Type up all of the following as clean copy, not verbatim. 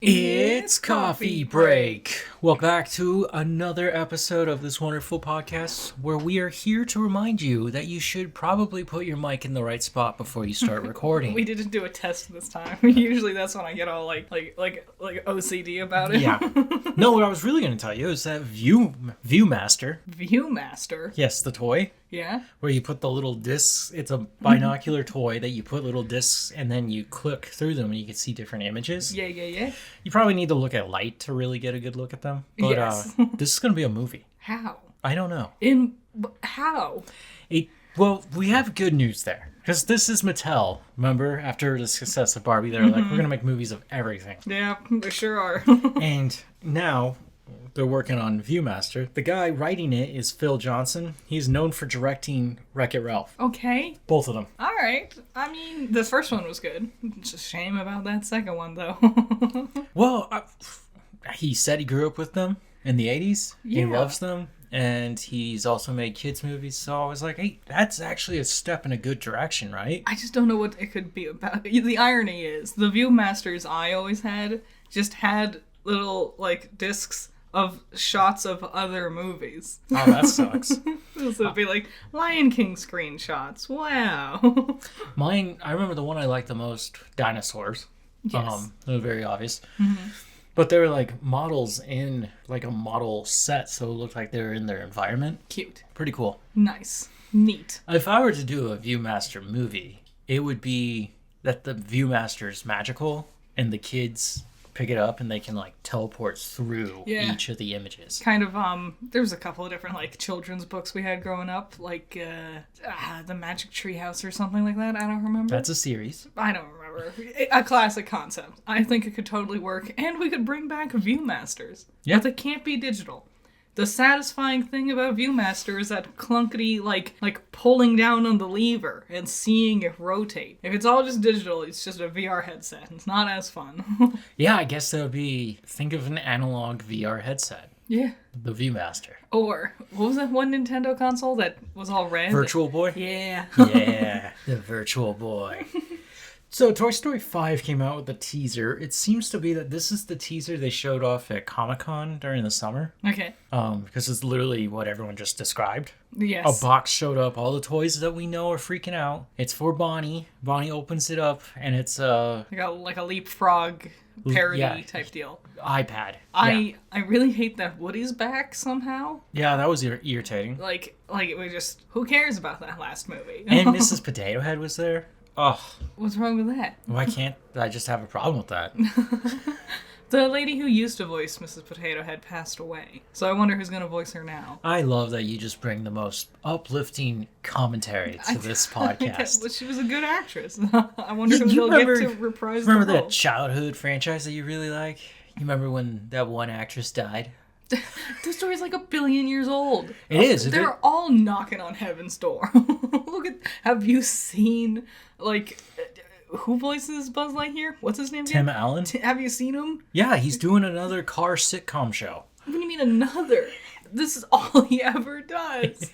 It's coffee break. Welcome back to another episode of this wonderful podcast where we are here to remind you that you should probably put your mic in the right spot before you start recording. We didn't do a test this time. Usually that's when I get all like OCD about it. Yeah. No, what I was really going to tell you is that Viewmaster. Viewmaster? Yes, the toy. Yeah. Where you put the little discs. It's a binocular toy that you put little discs and then you click through them and you can see different images. Yeah. You probably need to look at light to really get a good look at them. But yes. This is going to be a movie. How? I don't know. How? Well, we have good news there. Because this is Mattel. Remember, after the success of Barbie, they were like, we're going to make movies of everything. Yeah, they sure are. And now they're working on Viewmaster. The guy writing it is Phil Johnson. He's known for directing Wreck-It Ralph. Okay. Both of them. All right. I mean, the first one was good. It's a shame about that second one, though. Well, he said he grew up with them in the 80s. Yeah. He loves them. And he's also made kids' movies. So I was like, hey, that's actually a step in a good direction, right? I just don't know what it could be about. The irony is, the Viewmasters I always had just had little, discs of shots of other movies. Oh, that sucks. So it'd be like Lion King screenshots. Wow. Mine, I remember the one I liked the most, dinosaurs. Yes. They were very obvious. Mm-hmm. But they were like models in like a model set, so it looked like they were in their environment. Cute. Pretty cool. Nice. Neat. If I were to do a Viewmaster movie, it would be that the Viewmaster's magical and the kids pick it up and they can like teleport through each of the images. Kind of, there was a couple of different children's books we had growing up, The Magic Tree House or something like that. I don't remember. That's a series. I don't remember. A classic concept. I think it could totally work, and we could bring back Viewmasters. Yeah. But they can't be digital. The satisfying thing about Viewmaster is that clunkety, like pulling down on the lever and seeing it rotate. If it's all just digital, it's just a VR headset. It's not as fun. Yeah, I guess that would be, think of an analog VR headset. Yeah. The Viewmaster. Or, what was that one Nintendo console that was all red? Virtual Boy? Yeah. Yeah, the Virtual Boy. So Toy Story 5 came out with a teaser. It seems to be that this is the teaser they showed off at Comic-Con during the summer. Okay. Because it's literally what everyone just described. Yes. A box showed up, all the toys that we know are freaking out. It's for Bonnie. Bonnie opens it up, and it's like a leapfrog parody type deal. iPad. I really hate that Woody's back somehow. Yeah, that was irritating. Like we just, who cares about that last movie? And Mrs. Potato Head was there. Oh. What's wrong with that? Why can't I just have a problem with that? The lady who used to voice Mrs. Potato Head passed away. So I wonder who's going to voice her now. I love that you just bring the most uplifting commentary to this podcast. But she was a good actress. I wonder who they'll get to reprise the role. Remember that childhood franchise that you really like? You remember when that one actress died? The story's like 1 billion years old. It is. They're all knocking on heaven's door. Have you seen, who voices Buzz Lightyear? What's his name again? Tim Allen? Have you seen him? Yeah, he's doing another car sitcom show. What do you mean another? This is all he ever does.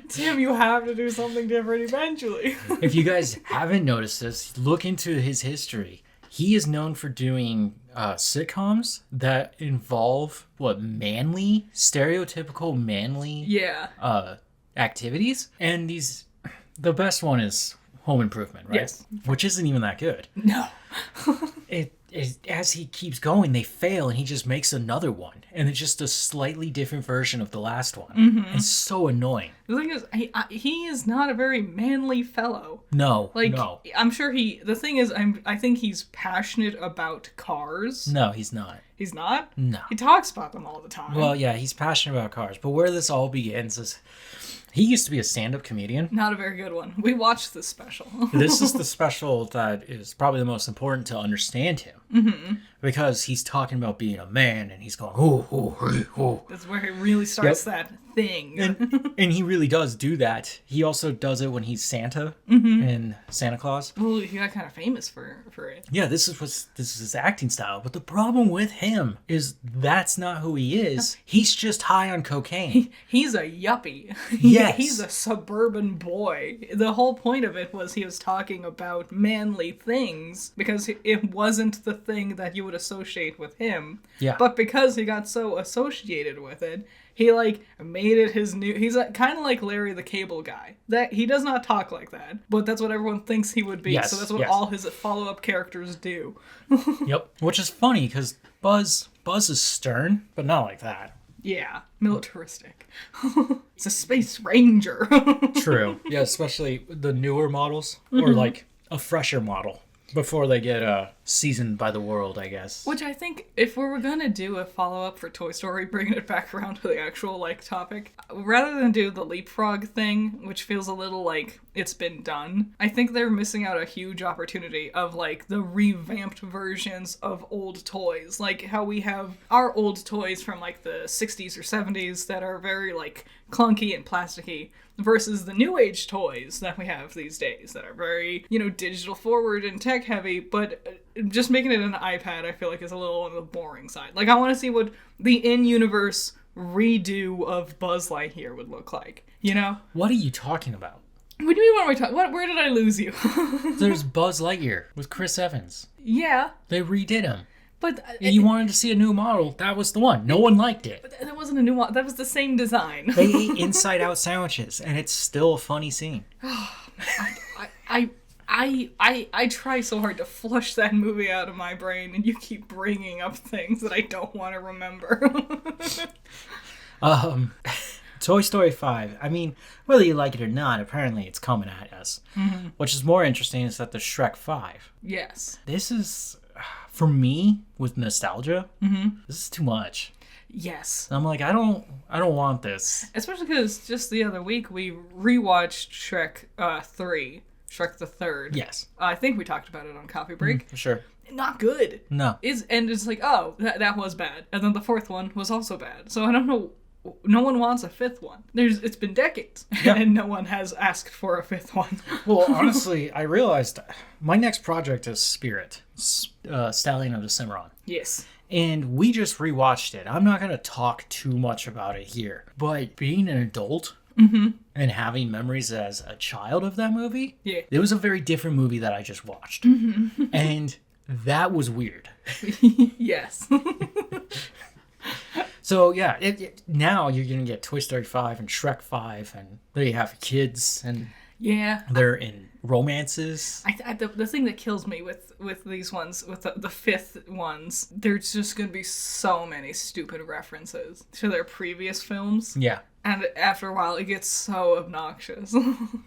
Tim, you have to do something different eventually. If you guys haven't noticed this, look into his history. He is known for doing sitcoms that involve, stereotypical manly activities. And the best one is Home Improvement, right? Yes. Which isn't even that good. No. As he keeps going, they fail, and he just makes another one. And it's just a slightly different version of the last one. Mm-hmm. It's so annoying. The thing is, he is not a very manly fellow. No, no. I'm sure the thing is, I think he's passionate about cars. No, he's not. He's not? No. He talks about them all the time. Well, yeah, he's passionate about cars. But where this all begins is, he used to be a stand-up comedian. Not a very good one. We watched this special. This is the special that is probably the most important to understand him. Mm-hmm. Because he's talking about being a man, and he's going, ooh, ooh, ooh, ooh. That's where he really starts that thing. And he really does do that. He also does it when he's Santa in Santa Claus. Well, he got kind of famous for it. Yeah, this is his acting style. But the problem with him is that's not who he is. He's just high on cocaine. He's a yuppie. Yes. He's a suburban boy. The whole point of it was he was talking about manly things because it wasn't the thing that you would associate with him. Yeah. But because he got so associated with it, he like made it his new. He's kind of like Larry the Cable Guy. That he does not talk like that, but that's what everyone thinks he would be. Yes, so that's what yes. all his follow-up characters do. Yep. Which is funny because Buzz is stern, but not like that. Yeah, militaristic. It's a space ranger. True. Yeah, especially the newer models or like a fresher model before they get seasoned by the world, I guess. Which I think if we were gonna do a follow-up for Toy Story, bringing it back around to the actual like topic, rather than do the leapfrog thing, which feels a little like it's been done, I think they're missing out a huge opportunity of like the revamped versions of old toys. Like how we have our old toys from like the 60s or 70s that are very like clunky and plasticky, versus the new age toys that we have these days that are very, digital forward and tech heavy, but just making it an iPad I feel like is a little on the boring side. Like I want to see what the in-universe redo of Buzz Lightyear would look like, What are you talking about? What do you mean, what am I talking? Where did I lose you? There's Buzz Lightyear with Chris Evans. Yeah. They redid him. But you wanted to see a new model. That was the one. No one liked it. But that wasn't a new one. That was the same design. They ate inside out sandwiches, and it's still a funny scene. I try so hard to flush that movie out of my brain, and you keep bringing up things that I don't want to remember. Toy Story 5. I mean, whether you like it or not, apparently it's coming at us. Mm-hmm. Which is more interesting is that the Shrek 5. Yes. This is, for me, with nostalgia, this is too much. Yes. I'm like, I don't want this. Especially because just the other week we rewatched Shrek 3. Shrek the Third. Yes. I think we talked about it on Coffee Break. For sure. Not good. No. And it's like, oh, that was bad. And then the fourth one was also bad. So I don't know. No one wants a fifth one. It's been decades, and no one has asked for a fifth one. Well, honestly, I realized my next project is Spirit, Stallion of the Cimarron. Yes. And we just rewatched it. I'm not going to talk too much about it here. But being an adult and having memories as a child of that movie, it was a very different movie that I just watched. And that was weird. Yes. So, yeah, now you're going to get Toy Story 5 and Shrek 5, and they have kids, and they're in romances. The thing that kills me with these ones, with the fifth ones, there's just going to be so many stupid references to their previous films. Yeah. And after a while, it gets so obnoxious.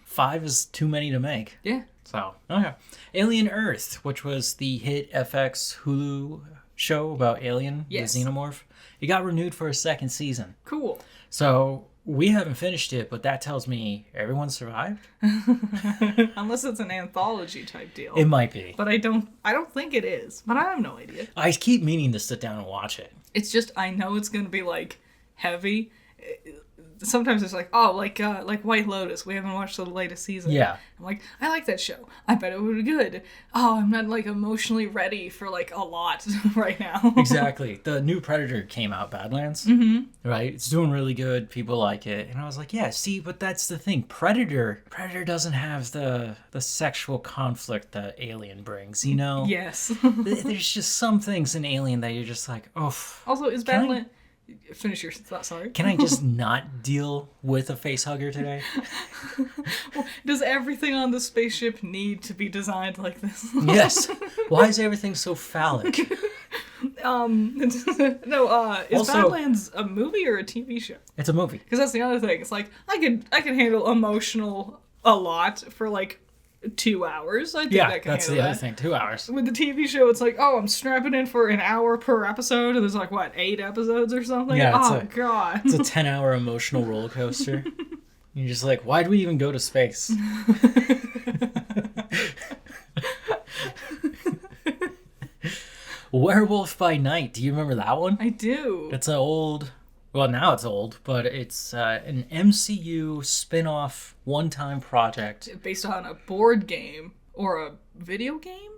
5 is too many to make. Yeah. So, okay. Alien Earth, which was the hit FX Hulu show about Alien, the xenomorph. It got renewed for a second season. Cool. So, we haven't finished it, but that tells me everyone survived? Unless it's an anthology type deal. It might be. But I don't think it is. But I have no idea. I keep meaning to sit down and watch it. It's just, I know it's going to be, like, heavy. Sometimes it's like, oh, like White Lotus. We haven't watched the latest season. Yeah. I'm like, I like that show. I bet it would be good. Oh, I'm not, like, emotionally ready for, like, a lot right now. Exactly. The new Predator came out, Badlands. Right? It's doing really good. People like it. And I was like, yeah, see, but that's the thing. Predator doesn't have the sexual conflict that Alien brings, you know? Yes. There's just some things in Alien that you're just like, oh. Also, is Badlands... Finish your thought, sorry. Can I just not deal with a face hugger today? Does everything on the spaceship need to be designed like this? Yes. Why is everything so phallic? Is Badlands a movie or a TV show? It's a movie. Because that's the other thing. It's like, I can handle emotional a lot for like 2 hours. I think I can that's handle the other that. thing. 2 hours. With the TV show, it's like, oh, I'm strapping in for an hour per episode, and there's like, what, 8 episodes or something? Yeah, God. It's a 10-hour emotional roller coaster. You're just like, why'd we even go to space? Werewolf by Night. Do you remember that one? I do. It's an old... Well, now it's old, but it's an MCU spin-off one-time project. Based on a board game or a video game?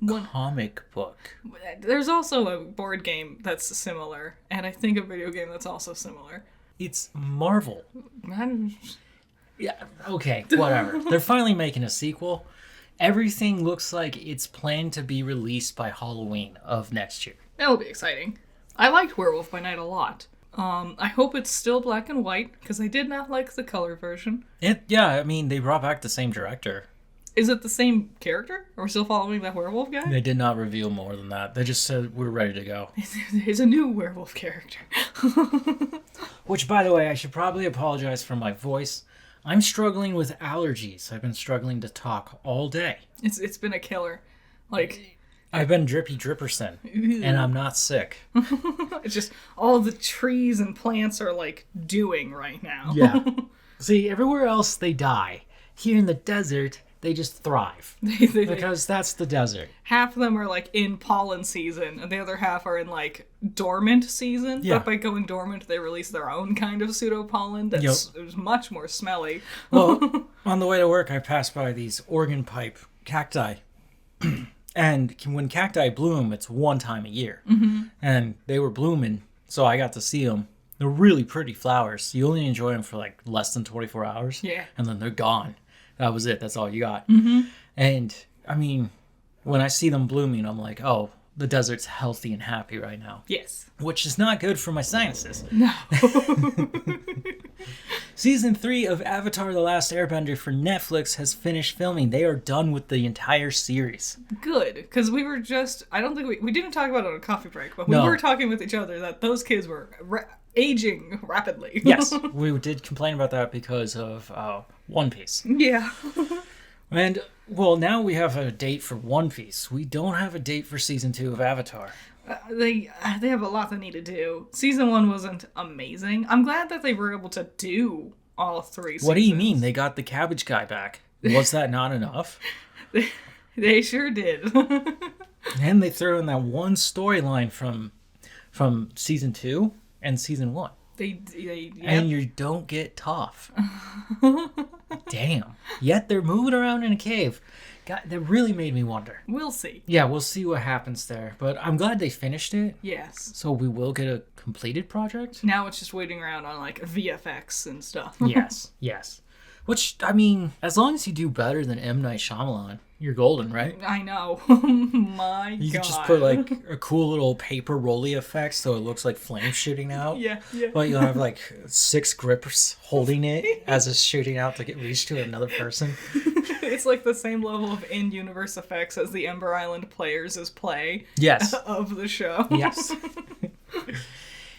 Comic book. There's also a board game that's similar, and I think a video game that's also similar. It's Marvel. Yeah, okay, whatever. They're finally making a sequel, everything looks like it's planned to be released by Halloween of next year. That'll be exciting. I liked Werewolf by Night a lot. I hope it's still black and white, because I did not like the color version. Yeah, I mean, they brought back the same director. Is it the same character? Are we still following that werewolf guy? They did not reveal more than that. They just said, we're ready to go. He's a new werewolf character. Which, by the way, I should probably apologize for my voice. I'm struggling with allergies. I've been struggling to talk all day. It's been a killer. Like, I've been drippy dripperson, and I'm not sick. it's just all the trees and plants are like doing right now. Yeah. See, everywhere else they die. Here in the desert, they just thrive. Because that's the desert. Half of them are like in pollen season, and the other half are in like dormant season. Yeah. But by going dormant, they release their own kind of pseudopollen that's it was much more smelly. Well, on the way to work, I passed by these organ pipe cacti. And when cacti bloom, it's one time a year. Mm-hmm. And they were blooming, so I got to see them. They're really pretty flowers. You only enjoy them for like less than 24 hours. Yeah. And then they're gone. That was it. That's all you got. Mm-hmm. And, I mean, when I see them blooming, I'm like, oh, the desert's healthy and happy right now. Yes. Which is not good for my sinuses. No. Season 3 of Avatar The Last Airbender for Netflix has finished filming. They are done with the entire series. Good, because we were just, I don't think we didn't talk about it on a coffee break, but we No. were talking with each other that those kids were aging rapidly. Yes, we did complain about that because of One Piece. Yeah. And, well, now we have a date for One Piece. We don't have a date for Season 2 of Avatar. They have a lot they need to do. Season 1 wasn't amazing. I'm glad that they were able to do all 3 seasons. What do you mean? They got the cabbage guy back. Was that not enough? They sure did. And they threw in that one storyline from Season 2 and Season 1. They And you don't get Toph. Damn. Yet they're moving around in a cave. God, that really made me wonder. We'll see. Yeah, we'll see what happens there. But I'm glad they finished it. Yes. So we will get a completed project? Now it's just waiting around on, like, VFX and stuff. Yes. Which, I mean, as long as you do better than M. Night Shyamalan, you're golden, right? I know. My God. You could just put, like, a cool little paper rolly effect so it looks like flames shooting out. Yeah. But you'll have, like, 6 grippers holding it as it's shooting out to get reached to another person. It's like the same level of in-universe effects as the Ember Island players' play Yes. of the show. Yes.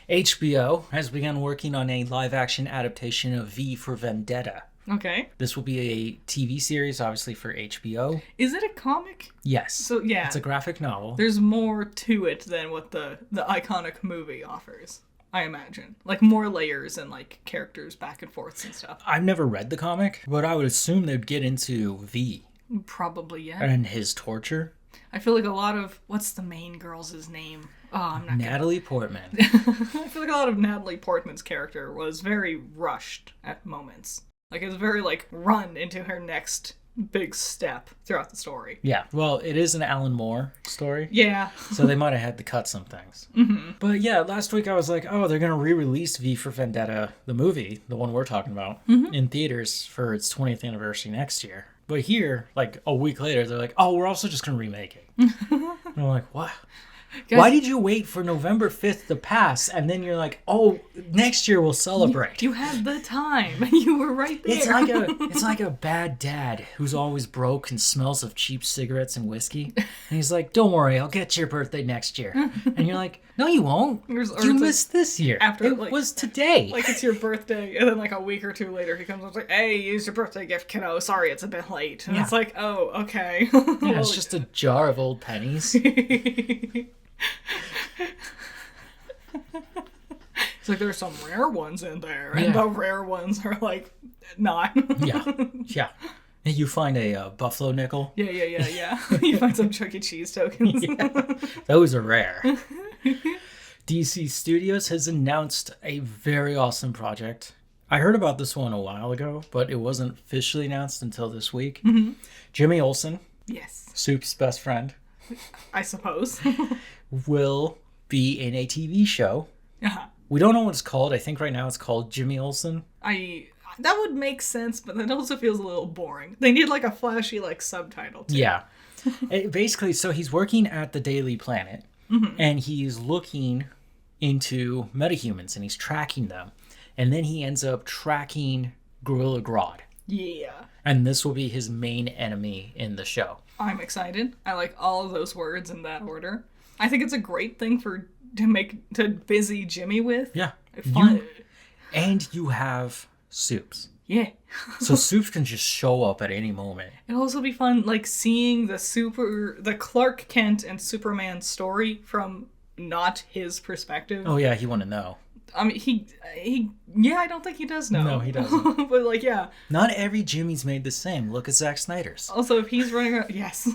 HBO has begun working on a live-action adaptation of V for Vendetta. Okay. This will be a TV series, obviously, for HBO. Is it a comic? Yes. So, yeah. It's a graphic novel. There's more to it than what the iconic movie offers, I imagine. Like, more layers and, like, characters back and forths and stuff. I've never read the comic, but I would assume they'd get into V. Probably, yeah. And his torture. I feel like a lot of... What's the main girl's name? Oh, I'm not Natalie Portman. I feel like a lot of Natalie Portman's character was very rushed at moments. Like, it was very, like, run into her next big step throughout the story. Yeah, well, it is an Alan Moore story. Yeah. So they might have had to cut some things. Mm-hmm. But yeah, last week I was like, oh, they're going to re-release V for Vendetta, the movie, the one we're talking about, in theaters for its 20th anniversary next year. But here, like, a week later, they're like, oh, we're also just going to remake it. And I'm like, what? Guys, why did you wait for November 5th to pass, and then you're like, oh, next year we'll celebrate? You had the time. You were right there. It's like a bad dad who's always broke and smells of cheap cigarettes and whiskey. And he's like, don't worry, I'll get your birthday next year. And you're like, no, you won't. You missed this year. It was today. Like, it's your birthday, and then, like, a week or two later, he comes up and like, hey, use your birthday gift, kiddo. Sorry, it's a bit late. And it's like, oh, okay. Yeah, it's just a jar of old pennies. It's like there's some rare ones in there, and the rare ones are like not. Yeah. You find a buffalo nickel. Yeah. You find some Chuck E. Cheese tokens. Those are rare. DC Studios has announced a very awesome project. I heard about this one a while ago, but it wasn't officially announced until this week. Mm-hmm. Jimmy Olsen, yes, Soup's best friend, I suppose, will be in a TV show. Uh-huh. We don't know what it's called. I think right now it's called Jimmy Olsen. That would make sense, but that also feels a little boring. They need like a flashy like subtitle too. Yeah. Basically, so he's working at the Daily Planet, and he's looking into metahumans, and he's tracking them. And then he ends up tracking Gorilla Grodd. Yeah. And this will be his main enemy in the show. I'm excited. I like all of those words in that order. I think it's a great thing to busy Jimmy with. Yeah. Fun. And you have Soups. Yeah. So Soups can just show up at any moment. It'll also be fun, like, seeing the Clark Kent and Superman story from not his perspective. Oh, yeah, he want to know. I mean, I don't think he does know. No, he doesn't. But, like, yeah. Not every Jimmy's made the same. Look at Zack Snyder's. Also, if he's running around... Yes.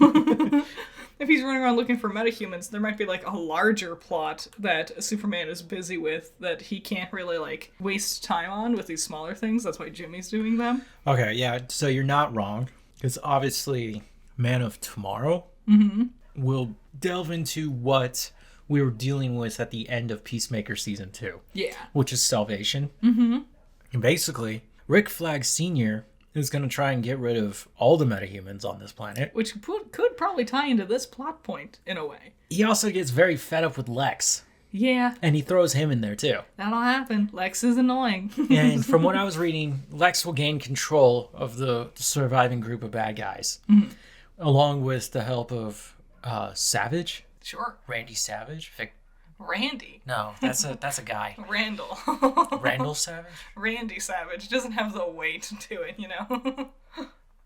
If he's running around looking for metahumans, there might be, like, a larger plot that Superman is busy with that he can't really, like, waste time on with these smaller things. That's why Jimmy's doing them. Okay, yeah, so you're not wrong. Because obviously, Man of Tomorrow will delve into what we were dealing with at the end of Peacemaker Season 2. Yeah. Which is salvation. And basically, Rick Flag Sr. is going to try and get rid of all the metahumans on this planet. Which could probably tie into this plot point, in a way. He also gets very fed up with Lex. Yeah. And he throws him in there, too. That'll happen. Lex is annoying. And from what I was reading, Lex will gain control of the surviving group of bad guys. Along with the help of Savage. Sure. Randy Savage. Randy. No, that's a guy. Randall. Randall Savage? Randy Savage doesn't have the weight to it, you know?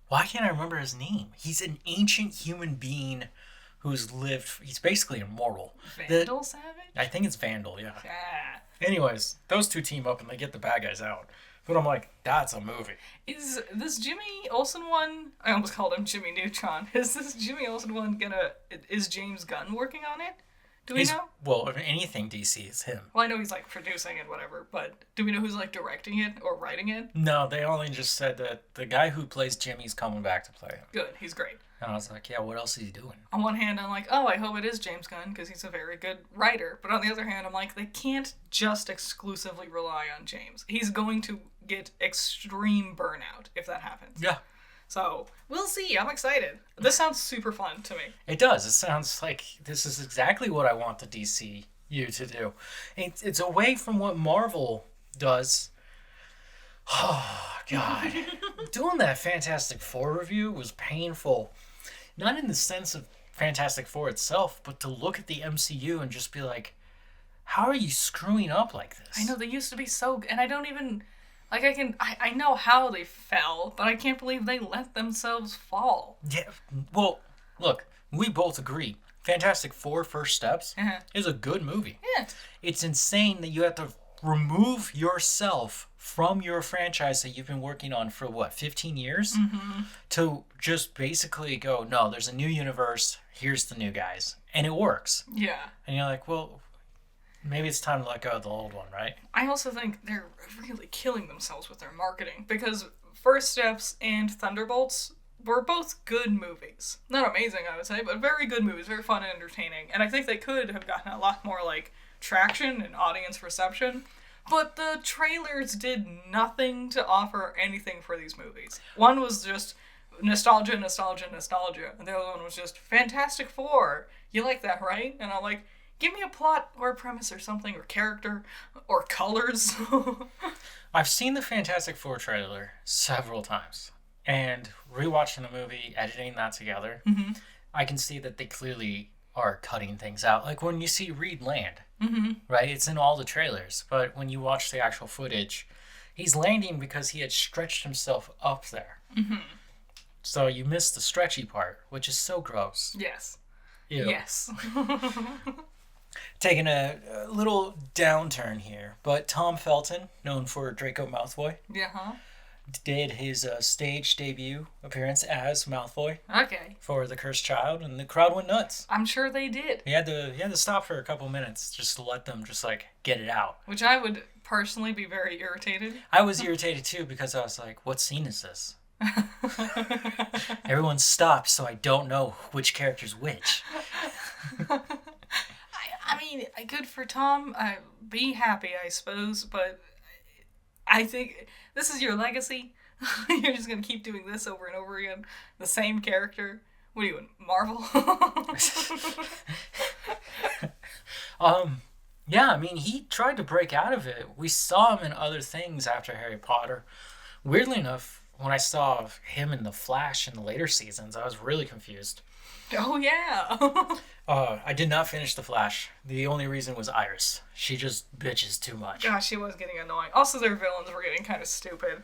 Why can't I remember his name? He's an ancient human being who's lived... He's basically immortal. Vandal Savage? I think it's Vandal, yeah. Yeah. Anyways, those two team up and they get the bad guys out. But I'm like, that's a movie. Is this Jimmy Olsen one... I almost called him Jimmy Neutron. Is this Jimmy Olsen one gonna... Is James Gunn working on it? Do we know? Well, if anything DC, is him. Well, I know he's, like, producing and whatever, but do we know who's, like, directing it or writing it? No, they only just said that the guy who plays Jimmy's coming back to play him. Good, he's great. And I was like, yeah, what else is he doing? On one hand, I'm like, oh, I hope it is James Gunn, because he's a very good writer. But on the other hand, I'm like, they can't just exclusively rely on James. He's going to get extreme burnout if that happens. Yeah. So, we'll see. I'm excited. This sounds super fun to me. It does. It sounds like this is exactly what I want the DCU to do. It's away from what Marvel does. Oh, God. Doing that Fantastic Four review was painful. Not in the sense of Fantastic Four itself, but to look at the MCU and just be like, how are you screwing up like this? I know, they used to be so good, and I don't even... Like, I know how they fell, but I can't believe they let themselves fall. Yeah, well, look, we both agree. Fantastic Four First Steps is a good movie. Yeah. It's insane that you have to remove yourself from your franchise that you've been working on for, 15 years? To just basically go, no, there's a new universe, here's the new guys. And it works. Yeah. And you're like, well... Maybe it's time to let go of the old one, right? I also think they're really killing themselves with their marketing, because First Steps and Thunderbolts were both good movies. Not amazing, I would say, but very good movies, very fun and entertaining. And I think they could have gotten a lot more, like, traction and audience reception. But the trailers did nothing to offer anything for these movies. One was just nostalgia, nostalgia, nostalgia. And the other one was just Fantastic Four. You like that, right? And I'm like... Give me a plot or a premise or something, or character, or colors. I've seen the Fantastic Four trailer several times. And rewatching the movie, editing that together, I can see that they clearly are cutting things out. Like when you see Reed land, right? It's in all the trailers. But when you watch the actual footage, he's landing because he had stretched himself up there. So you miss the stretchy part, which is so gross. Yes. Ew. Yes. Taking a little downturn here, but Tom Felton, known for Draco Malfoy, did his stage debut appearance as Malfoy. Okay. For The Cursed Child, and the crowd went nuts. I'm sure they did. He had to stop for a couple minutes just to let them just like get it out. Which I would personally be very irritated. I was irritated too because I was like, what scene is this? Everyone stopped, so I don't know which character's which. I mean, good for Tom. Be happy, I suppose, but I think this is your legacy. You're just gonna keep doing this over and over again. The same character. What are you in, Marvel? Yeah, I mean, he tried to break out of it. We saw him in other things after Harry Potter. Weirdly enough, when I saw him in The Flash in the later seasons, I was really confused. Oh, yeah. I did not finish The Flash. The only reason was Iris. She just bitches too much. Gosh, she was getting annoying. Also, their villains were getting kind of stupid.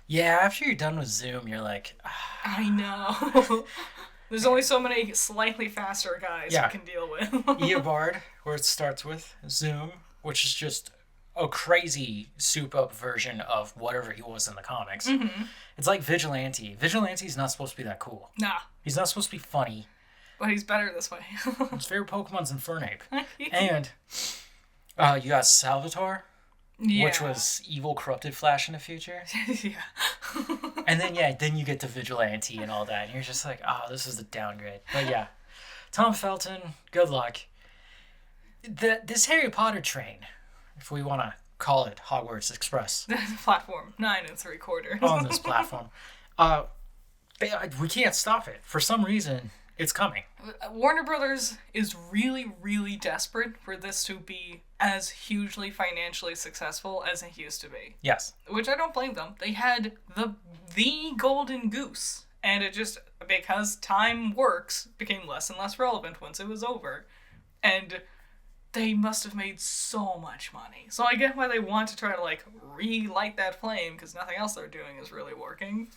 Yeah, after you're done with Zoom, you're like... I know. There's only so many slightly faster guys you can deal with. Eobard, where it starts with, Zoom, which is just a crazy soup-up version of whatever he was in the comics. Mm-hmm. It's like Vigilante. Vigilante's not supposed to be that cool. Nah. He's not supposed to be funny. But he's better this way. His favorite Pokemon's Infernape. And you got Salvatore, which was evil, corrupted Flash in the future. Yeah. And then you get to Vigilante and all that, and you're just like, oh, this is a downgrade. But yeah, Tom Felton, good luck. This Harry Potter train, if we want to call it Hogwarts Express. Platform 9 3/4. On this platform. We can't stop it. For some reason, it's coming. Warner Brothers is really, really desperate for this to be as hugely financially successful as it used to be. Yes. Which I don't blame them. They had the golden goose. And it just, because time works, became less and less relevant once it was over. And they must have made so much money. So I get why they want to try to, like, relight that flame, because nothing else they're doing is really working.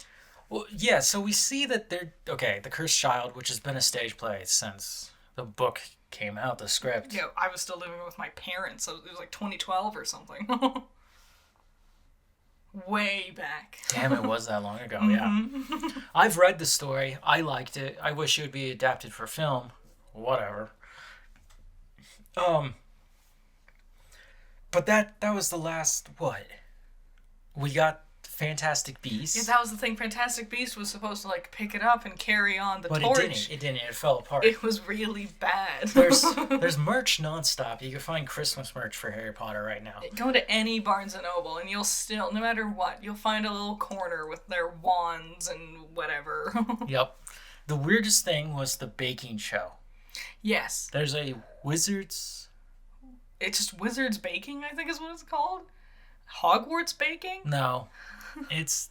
Well, yeah, so we see that The Cursed Child, which has been a stage play since the book came out, the script. Yeah, I was still living with my parents, so it was like 2012 or something. Way back. Damn, it was that long ago, yeah. I've read the story. I liked it. I wish it would be adapted for film. Whatever. But that was the last, what? We got Fantastic Beasts. Yeah, that was the thing. Fantastic Beasts was supposed to, like, pick it up and carry on the torch. But it didn't. It fell apart. It was really bad. There's merch nonstop. You can find Christmas merch for Harry Potter right now. Go to any Barnes & Noble and you'll still, no matter what, you'll find a little corner with their wands and whatever. Yep. The weirdest thing was the baking show. Yes. There's a Wizards... It's just Wizards Baking, I think is what it's called. Hogwarts Baking? No. It's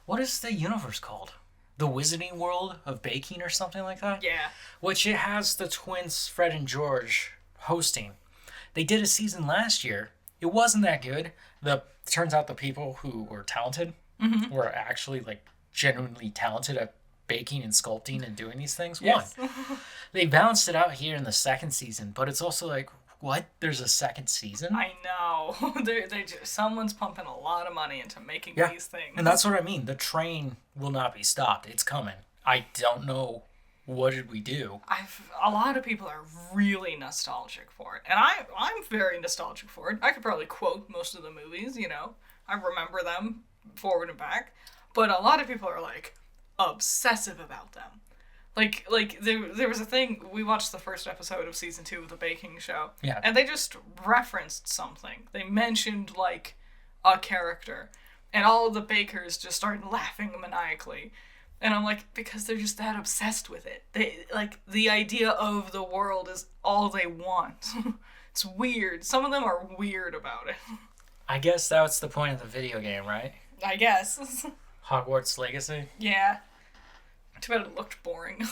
what is the universe called? The Wizarding World of Baking or something like that? Yeah. Which it has the twins Fred and George hosting. They did a season last year. It wasn't that good. Turns out the people who were talented were actually, like, genuinely talented at baking and sculpting and doing these things. Yes. One. They balanced it out here in the second season, but it's also like, what? There's a second season? I know. Someone's pumping a lot of money into making these things. And that's what I mean. The train will not be stopped. It's coming. I don't know what did we do. A lot of people are really nostalgic for it. And I'm very nostalgic for it. I could probably quote most of the movies, you know. I remember them forward and back. But a lot of people are, like, obsessive about them. Like there was a thing, we watched the first episode of season 2 of the baking show. Yeah. And they just referenced something. They mentioned, like, a character. And all of the bakers just started laughing maniacally. And I'm like, because they're just that obsessed with it. They, like, the idea of the world is all they want. It's weird. Some of them are weird about it. I guess that's the point of the video game, right? I guess. Hogwarts Legacy? Yeah. Too bad it looked boring.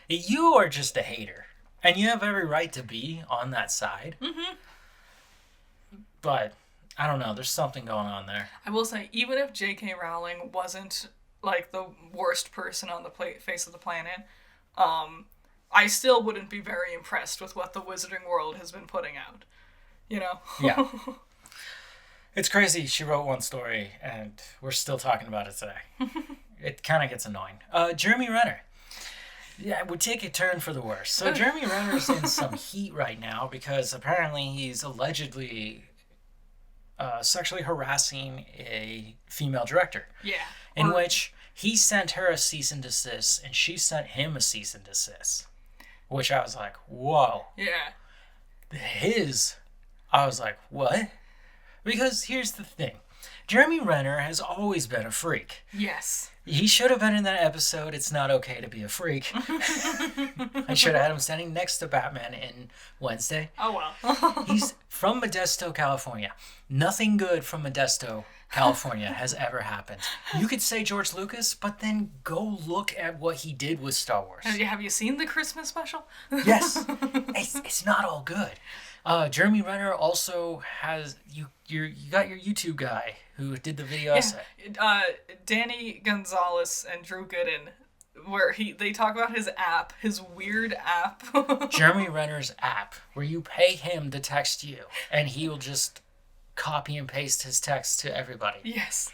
You are just a hater. And you have every right to be on that side. Mm-hmm. But, I don't know, there's something going on there. I will say, even if J.K. Rowling wasn't, like, the worst person on the face of the planet, I still wouldn't be very impressed with what the Wizarding World has been putting out. You know? Yeah. It's crazy. She wrote one story, and we're still talking about it today. It kind of gets annoying. Jeremy Renner. Yeah, it would take a turn for the worse. So Jeremy Renner's in some heat right now because apparently he's allegedly sexually harassing a female director. Yeah. In which he sent her a cease and desist, and she sent him a cease and desist. Which I was like, whoa. Yeah. I was like, what? Because here's the thing. Jeremy Renner has always been a freak. Yes. He should have been in that episode, It's Not Okay to Be a Freak. I should have had him standing next to Batman in Wednesday. Oh, well. He's from Modesto, California. Nothing good from Modesto, California has ever happened. You could say George Lucas, but then go look at what he did with Star Wars. Have you seen the Christmas special? Yes. It's not all good. Jeremy Renner also has... You got your YouTube guy who did the video essay. Danny Gonzalez and Drew Gooden, where they talk about his app, his weird app. Jeremy Renner's app, where you pay him to text you, and he will just copy and paste his text to everybody. Yes.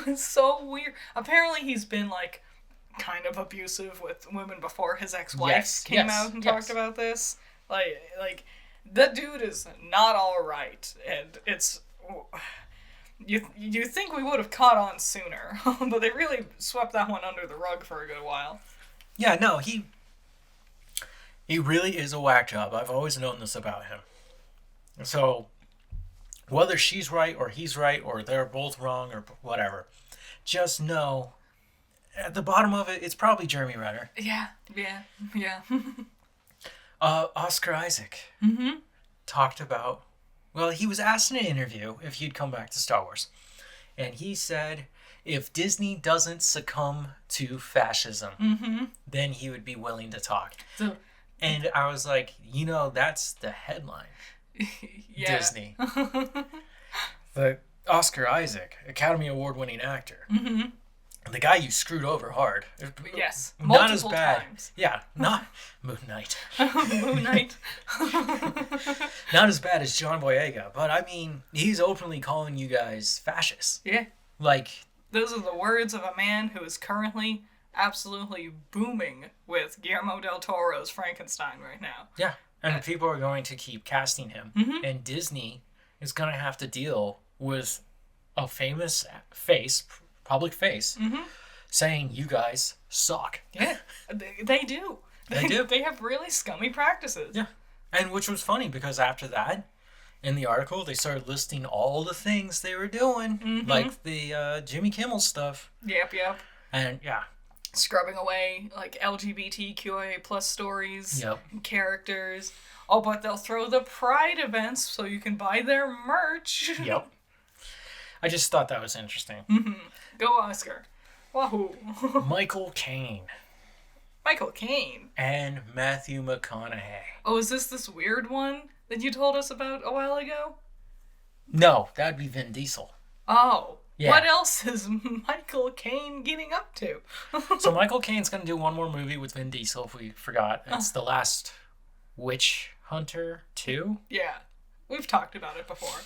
It's so weird. Apparently he's been, like, kind of abusive with women before his ex-wife came out and talked about this. Like, that dude is not all right, and it's... You think we would have caught on sooner, but they really swept that one under the rug for a good while. Yeah, no, he really is a whack job. I've always known this about him. So, whether she's right or he's right or they're both wrong or whatever, just know, at the bottom of it, it's probably Jeremy Renner. Yeah. Oscar Isaac talked about... Well, he was asked in an interview if he'd come back to Star Wars. And he said if Disney doesn't succumb to fascism, then he would be willing to talk. And I was like, that's the headline. Yeah. Disney. But Oscar Isaac, Academy Award-winning actor. The guy you screwed over hard. Yes. Not as multiple bad. times. Yeah, not Moon Knight. Moon Knight. Not as bad as John Boyega, but I mean, he's openly calling you guys fascists. Yeah. Like... Those are the words of a man who is currently absolutely booming with Guillermo del Toro's Frankenstein right now. Yeah, and people are going to keep casting him. And Disney is going to have to deal with a famous face... public face, saying you guys suck. Yeah, they do. They do. They have really scummy practices. Yeah, and which was funny because after that, in the article, they started listing all the things they were doing, like the Jimmy Kimmel stuff. Yep. And yeah, scrubbing away like LGBTQIA plus stories, Yep. characters. Oh, but they'll throw the Pride events so you can buy their merch. Yep. I just thought that was interesting. Go Oscar. Wahoo. Michael Caine. Michael Caine. And Matthew McConaughey. Oh, is this weird one that you told us about a while ago? No, that'd be Vin Diesel. Oh. Yeah. What else is Michael Caine getting up to? So Michael Caine's going to do one more movie with Vin Diesel, if we forgot. It's The Last Witch Hunter 2. Yeah. We've talked about it before.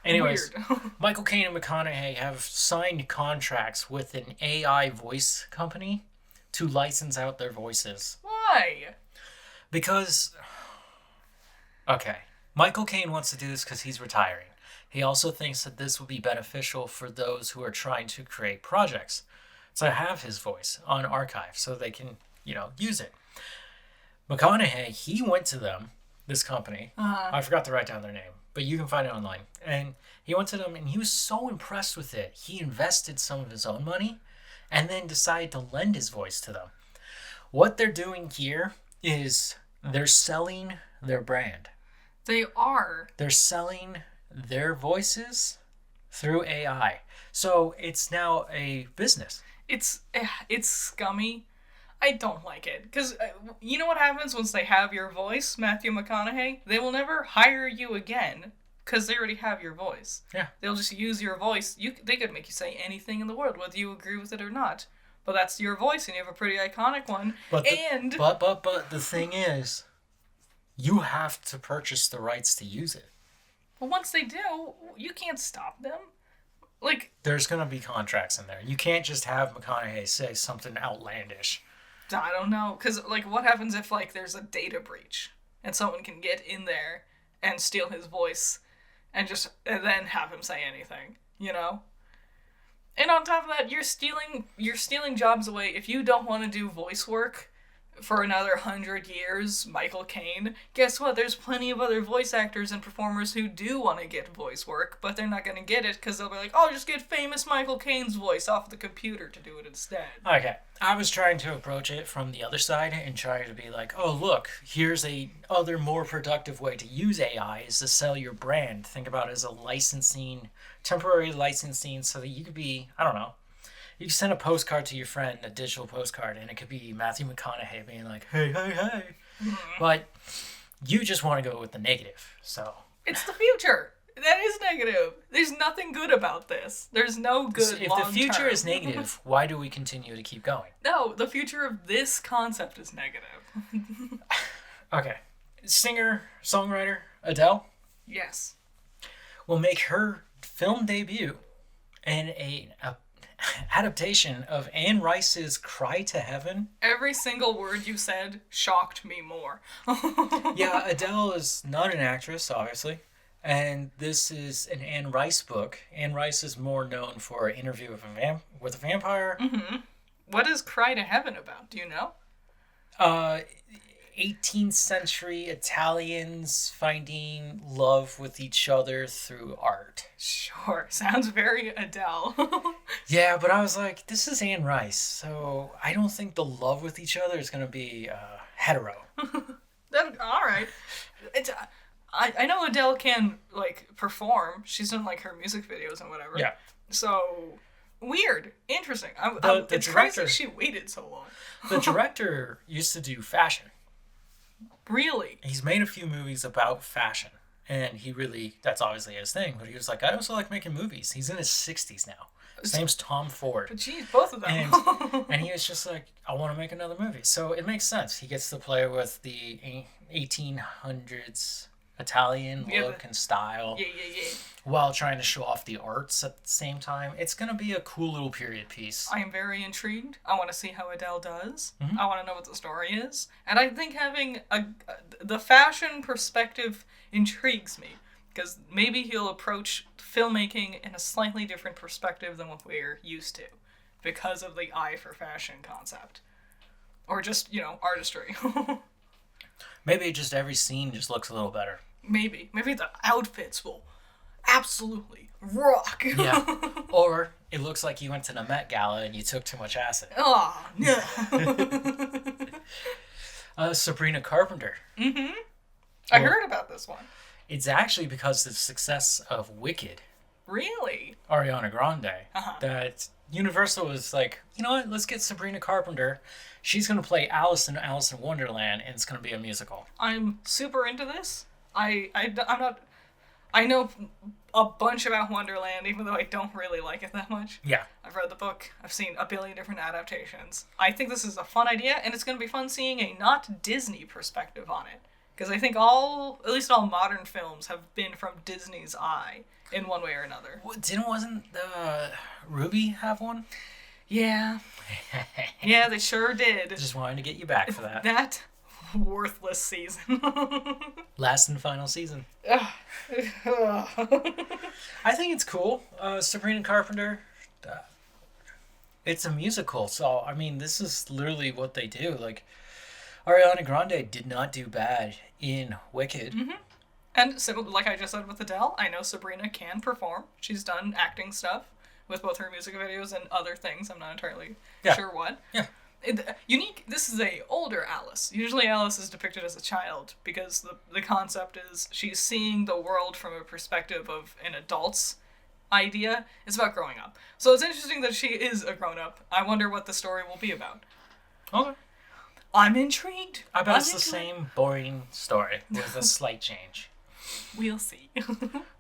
Anyways, Weird. Michael Caine and McConaughey have signed contracts with an AI voice company to license out their voices. Why? Because, okay, Michael Caine wants to do this because he's retiring. He also thinks that this would be beneficial for those who are trying to create projects to have his voice on archive so they can, use it. McConaughey, he went to them, this company. I forgot to write down their name, but you can find it online. And he went to them and he was so impressed with it. He invested some of his own money and then decided to lend his voice to them. What they're doing here is they're selling their brand. They are. They're selling their voices through AI. So it's now a business. It's scummy. I don't like it. Because you know what happens once they have your voice, Matthew McConaughey? They will never hire you again because they already have your voice. Yeah. They'll just use your voice. They could make you say anything in the world, whether you agree with it or not. But that's your voice, and you have a pretty iconic one. But the thing is, you have to purchase the rights to use it. But once they do, you can't stop them. Like, there's going to be contracts in there. You can't just have McConaughey say something outlandish. I don't know. Because, what happens if, there's a data breach and someone can get in there and steal his voice and then have him say anything, And on top of that, you're stealing jobs away. If you don't want to do voice work for another 100 years, Michael Caine, guess what? There's plenty of other voice actors and performers who do want to get voice work, but they're not going to get it because they'll be like, oh, just get famous Michael Caine's voice off the computer to do it instead. Okay. I was trying to approach it from the other side and trying to be like, oh, look, here's a other more productive way to use AI is to sell your brand. Think about it as a temporary licensing so that you could be, I don't know, you can send a postcard to your friend, a digital postcard, and it could be Matthew McConaughey being like, hey, hey, hey. Mm-hmm. But you just want to go with the negative, so. It's the future. That is negative. There's nothing good about this. There's no good If the future is negative, why do we continue to keep going? No, the future of this concept is negative. Okay. Singer, songwriter, Adele? Yes. Will make her film debut in a adaptation of Anne Rice's Cry to Heaven. Every single word you said shocked me more. Yeah, Adele is not an actress, obviously. And this is an Anne Rice book. Anne Rice is more known for Interview with a Vampire. Mm-hmm. What is Cry to Heaven about? Do you know? 18th century Italians finding love with each other through art. Sure. Sounds very Adele. Yeah, but I was like, this is Anne Rice, so I don't think the love with each other is going to be hetero. All right. I know Adele can, like, perform. She's done, like, her music videos and whatever. Yeah. So, weird. Interesting. It's director, crazy she waited so long. The director used to do fashion. Really? He's made a few movies about fashion. And that's obviously his thing. But he was like, I also like making movies. He's in his 60s now. His name's Tom Ford. But geez, both of them. And he was just like, I want to make another movie. So it makes sense. He gets to play with the 1800s Italian look and style. Yeah. While trying to show off the arts at the same time. It's going to be a cool little period piece. I am very intrigued. I want to see how Adele does. Mm-hmm. I want to know what the story is. And I think having the fashion perspective intrigues me. Because maybe he'll approach filmmaking in a slightly different perspective than what we're used to. Because of the eye for fashion concept. Or just, artistry. Maybe just every scene just looks a little better. Maybe the outfits will absolutely rock. Yeah. Or it looks like you went to the Met Gala and you took too much acid. Oh, no. Sabrina Carpenter. Mm-hmm. I heard about this one. It's actually because of the success of Wicked. Really? Ariana Grande. Uh-huh. That Universal was like, you know what, let's get Sabrina Carpenter. She's going to play Alice in Wonderland, and it's going to be a musical. I'm super into this. I'm not... I know a bunch about Wonderland, even though I don't really like it that much. Yeah. I've read the book. I've seen a billion different adaptations. I think this is a fun idea, and it's going to be fun seeing a not Disney perspective on it. Because I think at least all modern films have been from Disney's eye in one way or another. Wasn't Ruby have one? Yeah. Yeah, they sure did. Just wanted to get you back for that. That worthless season. Last and final season. I think it's cool. Sabrina Carpenter. It's a musical, so I mean, this is literally what they do. Like, Ariana Grande did not do bad in Wicked. Mm-hmm. And so, like I just said with Adele, I know Sabrina can perform. She's done acting stuff with both her music videos and other things. I'm not entirely sure what. Yeah. Unique. This is a older Alice. Usually Alice is depicted as a child because the concept is she's seeing the world from a perspective of an adult's idea. It's about growing up. So it's interesting that she is a grown-up. I wonder what the story will be about. Okay. I'm intrigued. I bet it's the same boring story with a slight change. We'll see.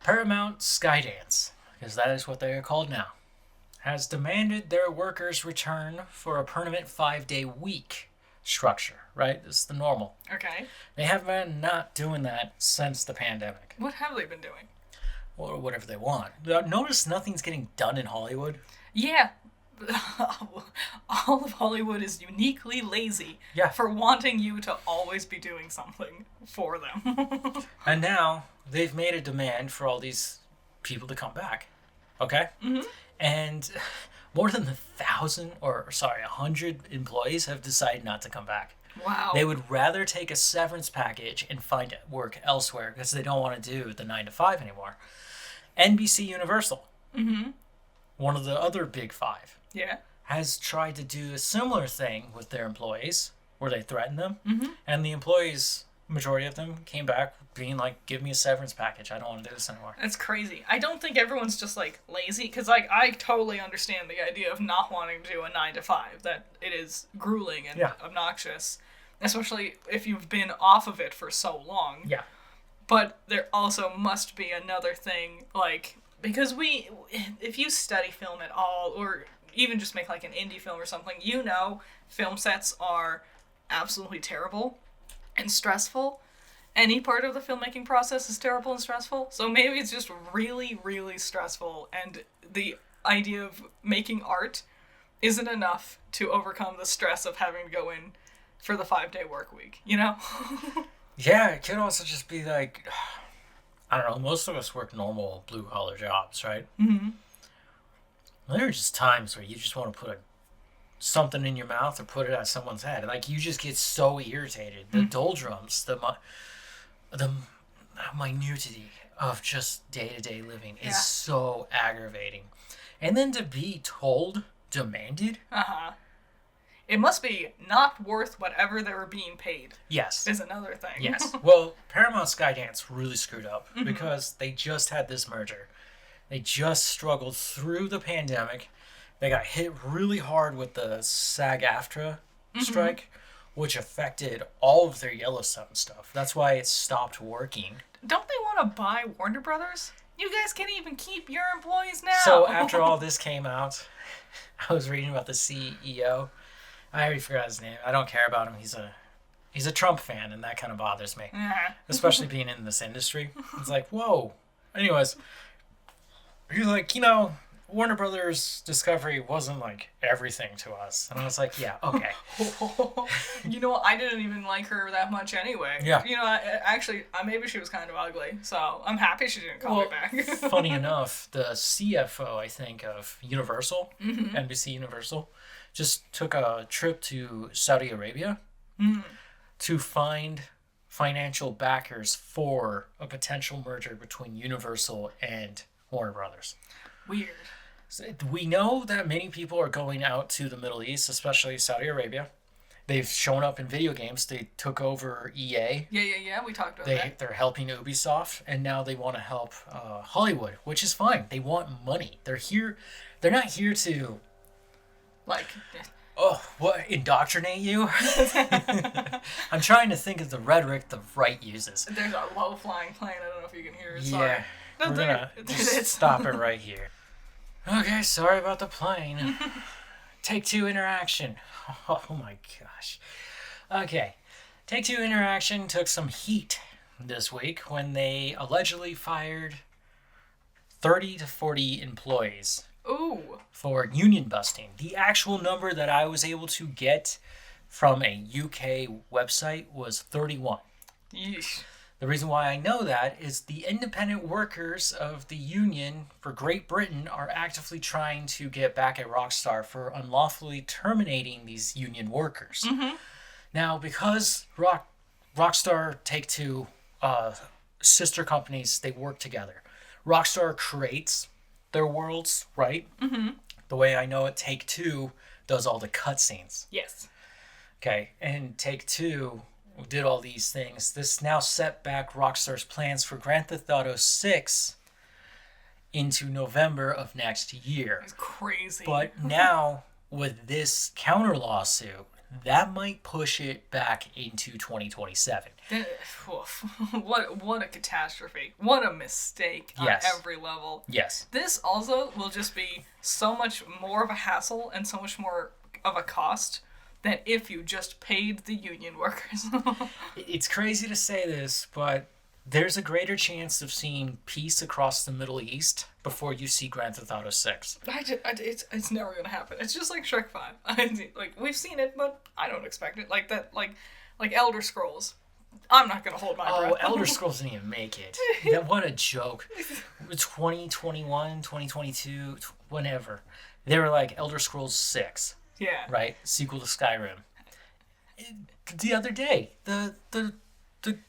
Paramount Skydance, because that is what they are called now, has demanded their workers return for a permanent 5-day week structure, right? This is the normal. Okay. They have been not doing that since the pandemic. What have they been doing? Or whatever they want. Notice nothing's getting done in Hollywood. Yeah. All of Hollywood is uniquely lazy for wanting you to always be doing something for them. And now they've made a demand for all these people to come back. Okay? Mm-hmm. And more than 100 employees have decided not to come back. Wow. They would rather take a severance package and find work elsewhere because they don't want to do the 9 to 5 anymore. NBC Universal, one of the other big five, Yeah. has tried to do a similar thing with their employees where they threaten them. And the employees, majority of them, came back being like, give me a severance package. I don't want to do this anymore. That's crazy. I don't think everyone's just, like, lazy, because, like, I totally understand the idea of not wanting to do a 9 to 5, that it is grueling and obnoxious, especially if you've been off of it for so long. Yeah. But there also must be another thing, like, because if you study film at all, or even just make, like, an indie film or something, you know film sets are absolutely terrible and stressful. Any part of the filmmaking process is terrible and stressful. So maybe it's just really, really stressful, and the idea of making art isn't enough to overcome the stress of having to go in for the 5-day work week, you know? Yeah, it could also just be like, I don't know, most of us work normal blue-collar jobs, right? There are just times where you just want to put something in your mouth or put it at someone's head. Like, you just get so irritated. The doldrums, the minutiae of just day-to-day living is so aggravating. And then to be demanded. It must be not worth whatever they were being paid. Yes. Is another thing. Yes. Well, Paramount Skydance really screwed up because they just had this merger. They just struggled through the pandemic. They got hit really hard with the SAG-AFTRA strike, which affected all of their Yellowstone stuff. That's why it stopped working. Don't they want to buy Warner Brothers? You guys can't even keep your employees now. So after all this came out, I was reading about the CEO. I already forgot his name. I don't care about him. He's a Trump fan, and that kind of bothers me. Especially being in this industry. It's like, whoa. Anyways, he's like, Warner Brothers Discovery wasn't like everything to us. And I was like, yeah, okay. I didn't even like her that much anyway. Yeah. Actually, maybe she was kind of ugly. So I'm happy she didn't call me back. Funny enough, the CFO, I think, of Universal, NBC Universal, just took a trip to Saudi Arabia to find financial backers for a potential merger between Universal and Warner Brothers. Weird. So we know that many people are going out to the Middle East, especially Saudi Arabia. They've shown up in video games. They took over EA. Yeah. We talked about that. They're helping Ubisoft, and now they want to help Hollywood, which is fine. They want money. They're here. They're not here to, indoctrinate you? I'm trying to think of the rhetoric the right uses. There's a low-flying plane. I don't know if you can hear it. Yeah. We're going to just stop it right here. Okay, sorry about the plane. Take-Two interaction. Oh my gosh. Okay. Take-Two interaction took some heat this week when they allegedly fired 30 to 40 employees. Ooh. For union busting. The actual number that I was able to get from a UK website was 31. Yeesh. The reason why I know that is the independent workers of the union for Great Britain are actively trying to get back at RockStar for unlawfully terminating these union workers. Now, because RockStar, Take-Two, sister companies, they work together. RockStar creates their worlds, right? The way I know it, Take-Two does all the cutscenes. Yes. Okay, and Take-Two did all these things. This now set back RockStar's plans for Grand Theft Auto 6 into November of next year. It's crazy. But now, with this counter lawsuit, that might push it back into 2027. What a catastrophe. What a mistake on every level. Yes. This also will just be so much more of a hassle and so much more of a cost than if you just paid the union workers. It's crazy to say this, but there's a greater chance of seeing peace across the Middle East before you see Grand Theft Auto 6. It's never gonna happen. It's just like Shrek 5. We've seen it, but I don't expect it. Like that, like Elder Scrolls. I'm not gonna hold my breath. Oh, Elder Scrolls didn't even make it. What a joke. 2021, 2022, whenever. They were like Elder Scrolls 6. Yeah. Right? Sequel to Skyrim. the other day, the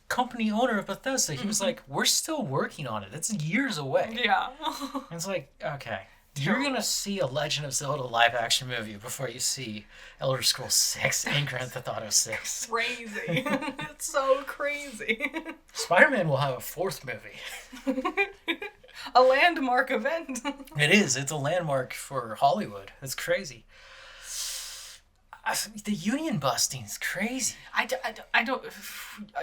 company owner of Bethesda, he was like, "We're still working on it. It's years away." Yeah. And it's like, okay, you're gonna see a Legend of Zelda live action movie before you see Elder Scrolls 6 and Grand Theft Auto 6. Crazy. It's so crazy. Spider-Man will have a fourth movie. A landmark event. It is. It's a landmark for Hollywood. It's crazy. The union busting is crazy. I don't.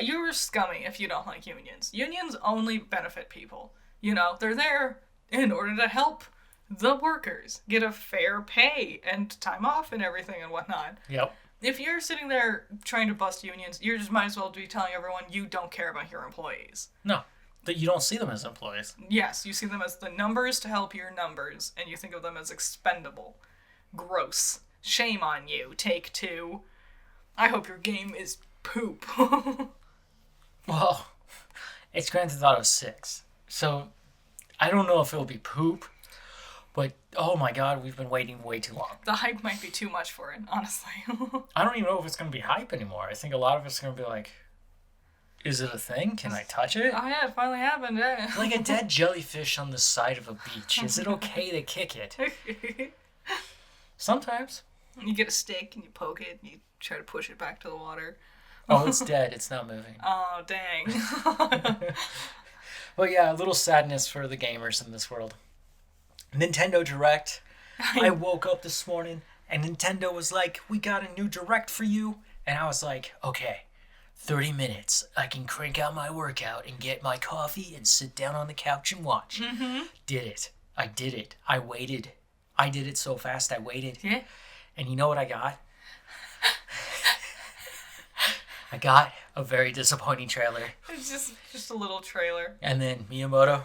You're scummy if you don't like unions. Unions only benefit people. You know, they're there in order to help the workers get a fair pay and time off and everything and whatnot. Yep. If you're sitting there trying to bust unions, you just might as well be telling everyone you don't care about your employees. No, that you don't see them as employees. Yes, you see them as the numbers to help your numbers, and you think of them as expendable. Gross. Shame on you. Take 2. I hope your game is poop. Well, it's Grand Theft Auto 6, so I don't know if it'll be poop, but oh my god, we've been waiting way too long. The hype might be too much for it, honestly. I don't even know if it's going to be hype anymore. I think a lot of it's going to be like, is it a thing? Can I touch it? Oh yeah, it finally happened. Yeah. Like a dead jellyfish on the side of a beach. Is it okay to kick it? Sometimes. You get a stick and you poke it and you try to push it back to the water. Oh, it's dead. It's not moving. Oh, dang. But yeah, a little sadness for the gamers in this world. Nintendo Direct. I woke up this morning and Nintendo was like, "We got a new Direct for you." And I was like, okay, 30 minutes. I can crank out my workout and get my coffee and sit down on the couch and watch. Mm-hmm. Did it. I did it. I waited. I did it so fast I waited. Yeah. And you know what I got? I got a very disappointing trailer. It's just a little trailer. And then Miyamoto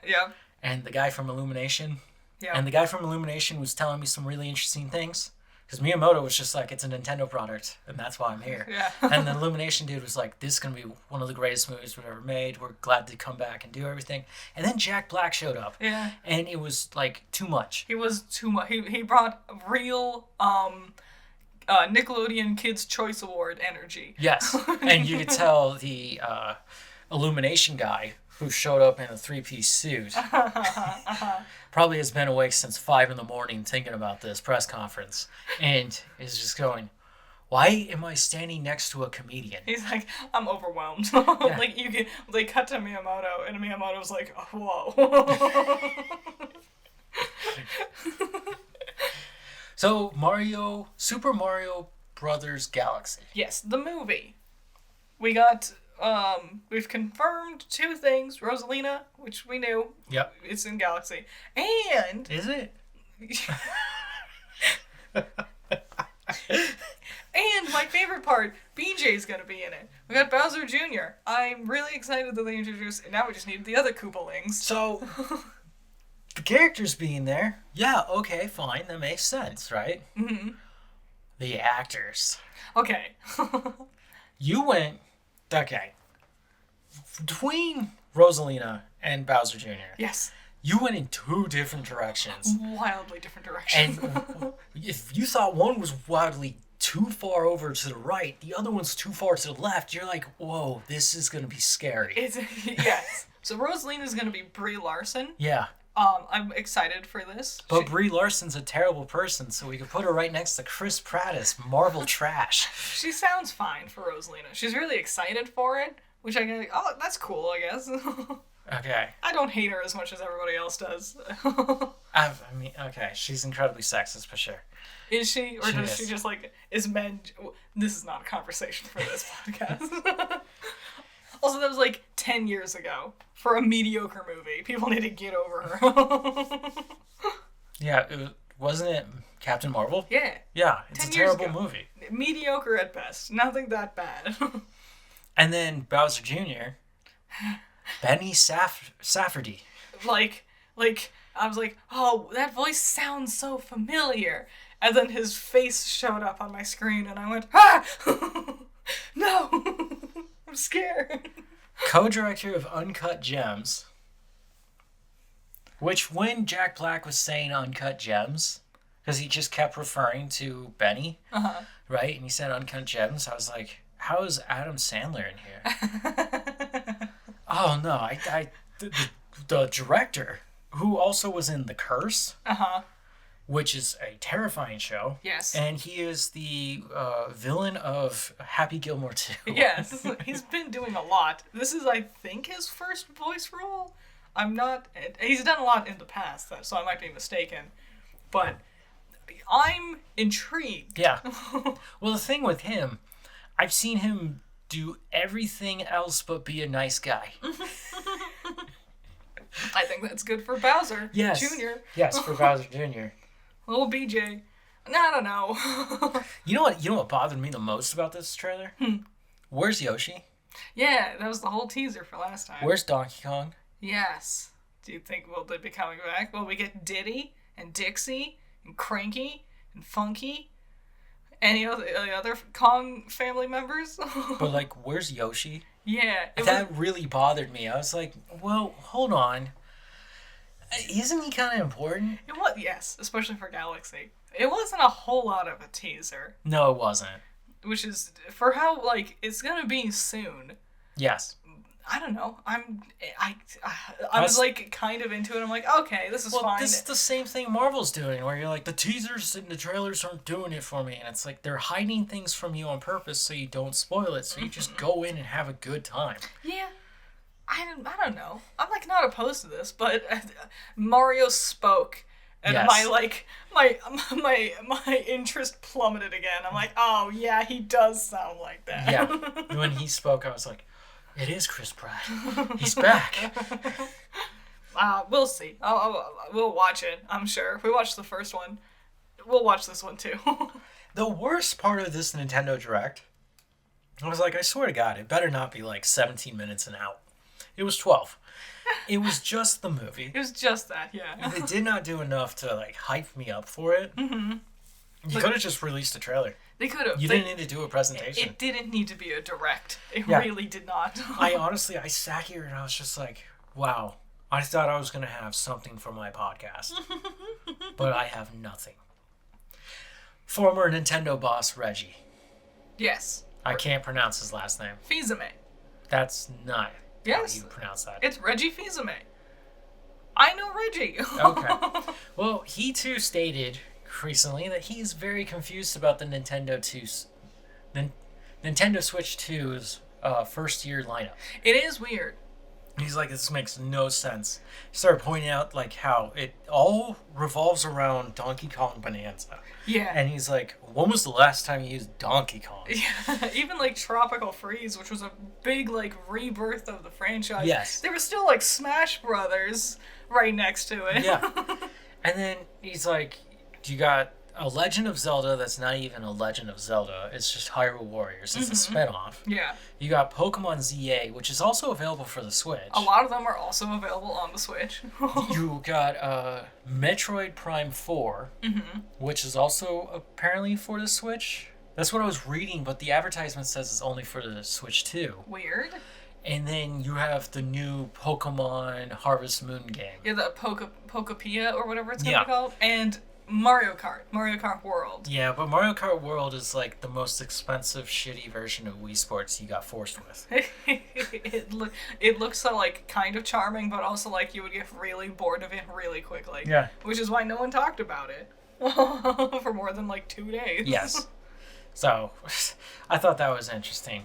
Yeah. and the guy from Illumination. Yeah. And the guy from Illumination was telling me some really interesting things. Because Miyamoto was just like, it's a Nintendo product, and that's why I'm here. Yeah. And the Illumination dude was like, this is going to be one of the greatest movies we've ever made. We're glad to come back and do everything. And then Jack Black showed up. Yeah. And it was, like, too much. He was too much. He brought real Nickelodeon Kids' Choice Award energy. Yes. And you could tell the Illumination guy who showed up in a 3-piece suit probably has been awake since 5 a.m. thinking about this press conference and is just going, why am I standing next to a comedian? He's like, I'm overwhelmed. Yeah. Like they cut to Miyamoto and Miyamoto's like, oh, whoa. So Super Mario Brothers Galaxy. Yes, the movie. We got we've confirmed 2 things. Rosalina, which we knew. Yep. It's in Galaxy. And Is it? and my favorite part, BJ's gonna be in it. We got Bowser Jr. I'm really excited that they introduced, and now we just need the other Koopalings. So, the characters being there, yeah, okay, fine, that makes sense, right? Mm-hmm. The actors. Okay. You went, okay, between Rosalina and Bowser Jr., Yes. you went in 2 different directions. Wildly different directions. And if you thought one was wildly too far over to the right, the other one's too far to the left, you're like, whoa, this is going to be scary. Yes. So Rosalina's gonna be Brie Larson. Yeah. I'm excited for this. But Brie Larson's a terrible person, so we could put her right next to Chris Pratt as Marvel trash. She sounds fine for Rosalina. She's really excited for it, which I go, oh, that's cool, I guess. Okay. I don't hate her as much as everybody else does. I mean, okay, she's incredibly sexist for sure. Is she? Or She does is. she just like, is men... This is not a conversation for this podcast. Also, that was like 10 years ago. For a mediocre movie. People need to get over her. Yeah, wasn't it Captain Marvel? Yeah. Yeah, it's a 10 years terrible ago. movie. Mediocre at best. Nothing that bad. And then Bowser Jr., Benny Safferty. like, I was like, oh, that voice sounds so familiar. And then his face showed up on my screen and I went, ah! No! I'm scared. Co-director of Uncut Gems. Which, when Jack Black was saying Uncut Gems, because he just kept referring to Benny, Uh-huh. right? And he said Uncut Gems, I was like, how is Adam Sandler in here? Oh no, the director, who also was in The Curse, which is a terrifying show. Yes. And he is the villain of Happy Gilmore 2. Yes, he's been doing a lot. This is, I think, his first voice role. I'm not... He's done a lot in the past, so I might be mistaken. But I'm intrigued. Yeah. Well, the thing with him, I've seen him do everything else but be a nice guy. I think that's good for Bowser Jr. Yes, for Bowser Jr. Little BJ. I don't know. You know what bothered me the most about this trailer? Where's Yoshi? Yeah, that was the whole teaser for last time. Where's Donkey Kong? Yes. Do you think will they be coming back? Will we get Diddy and Dixie and Cranky and Funky? Any other Kong family members? But like, where's Yoshi? Yeah. That really bothered me. I was like, well, hold on. Isn't he kind of important? It was, yes, especially for Galaxy. It wasn't a whole lot of a teaser. No, it wasn't. Which is, for how, like, it's gonna be soon. Yes. I don't know. I was like kind of into it. I'm like, okay, this is fine. This is the same thing Marvel's doing, where you're like, the teasers and the trailers aren't doing it for me, and it's like they're hiding things from you on purpose so you don't spoil it, so you just go in and have a good time. Yeah, I don't know. I'm like not opposed to this, but Mario spoke, and my interest plummeted again. I'm like, oh yeah, he does sound like that. Yeah, when he spoke, I was like, it is Chris Pratt. He's back. We'll see. We'll watch it, I'm sure. If we watch the first one, we'll watch this one too. The worst part of this Nintendo Direct, I was like, I swear to God, it better not be like 17 minutes and out. It was 12. It was just the movie. It was just that, yeah. They did not do enough to like hype me up for it. Mm-hmm. You could have just released a trailer. They could have. You didn't need to do a presentation. It didn't need to be a direct. It really did not. I sat here and I was just like, wow. I thought I was going to have something for my podcast. But I have nothing. Former Nintendo boss Reggie. Yes. I can't pronounce his last name. Fils-Aimé. That's not how you pronounce that. It's Reggie Fils-Aimé. I know Reggie. Okay. Well, he too stated recently that he's very confused about the Nintendo Switch 2's first year lineup. It is weird. He's like, this makes no sense. He started pointing out like how it all revolves around Donkey Kong Bonanza. Yeah. And he's like, when was the last time you used Donkey Kong? Yeah. Even like Tropical Freeze, which was a big like rebirth of the franchise. Yes. There was still like Smash Brothers right next to it. Yeah. And then he's like, you got a Legend of Zelda that's not even a Legend of Zelda. It's just Hyrule Warriors. It's a spinoff. Yeah. You got Pokemon ZA, which is also available for the Switch. A lot of them are also available on the Switch. You got Metroid Prime 4, which is also apparently for the Switch. That's what I was reading, but the advertisement says it's only for the Switch 2. Weird. And then you have the new Pokemon Harvest Moon game. Yeah, the Pokopia or whatever it's going to be called. And Mario Kart World. Yeah, but Mario Kart World is like the most expensive, shitty version of Wii Sports you got forced with. It looks so like kind of charming, but also like you would get really bored of it really quickly. Yeah. Which is why no one talked about it for more than like 2 days. Yes. So, I thought that was interesting.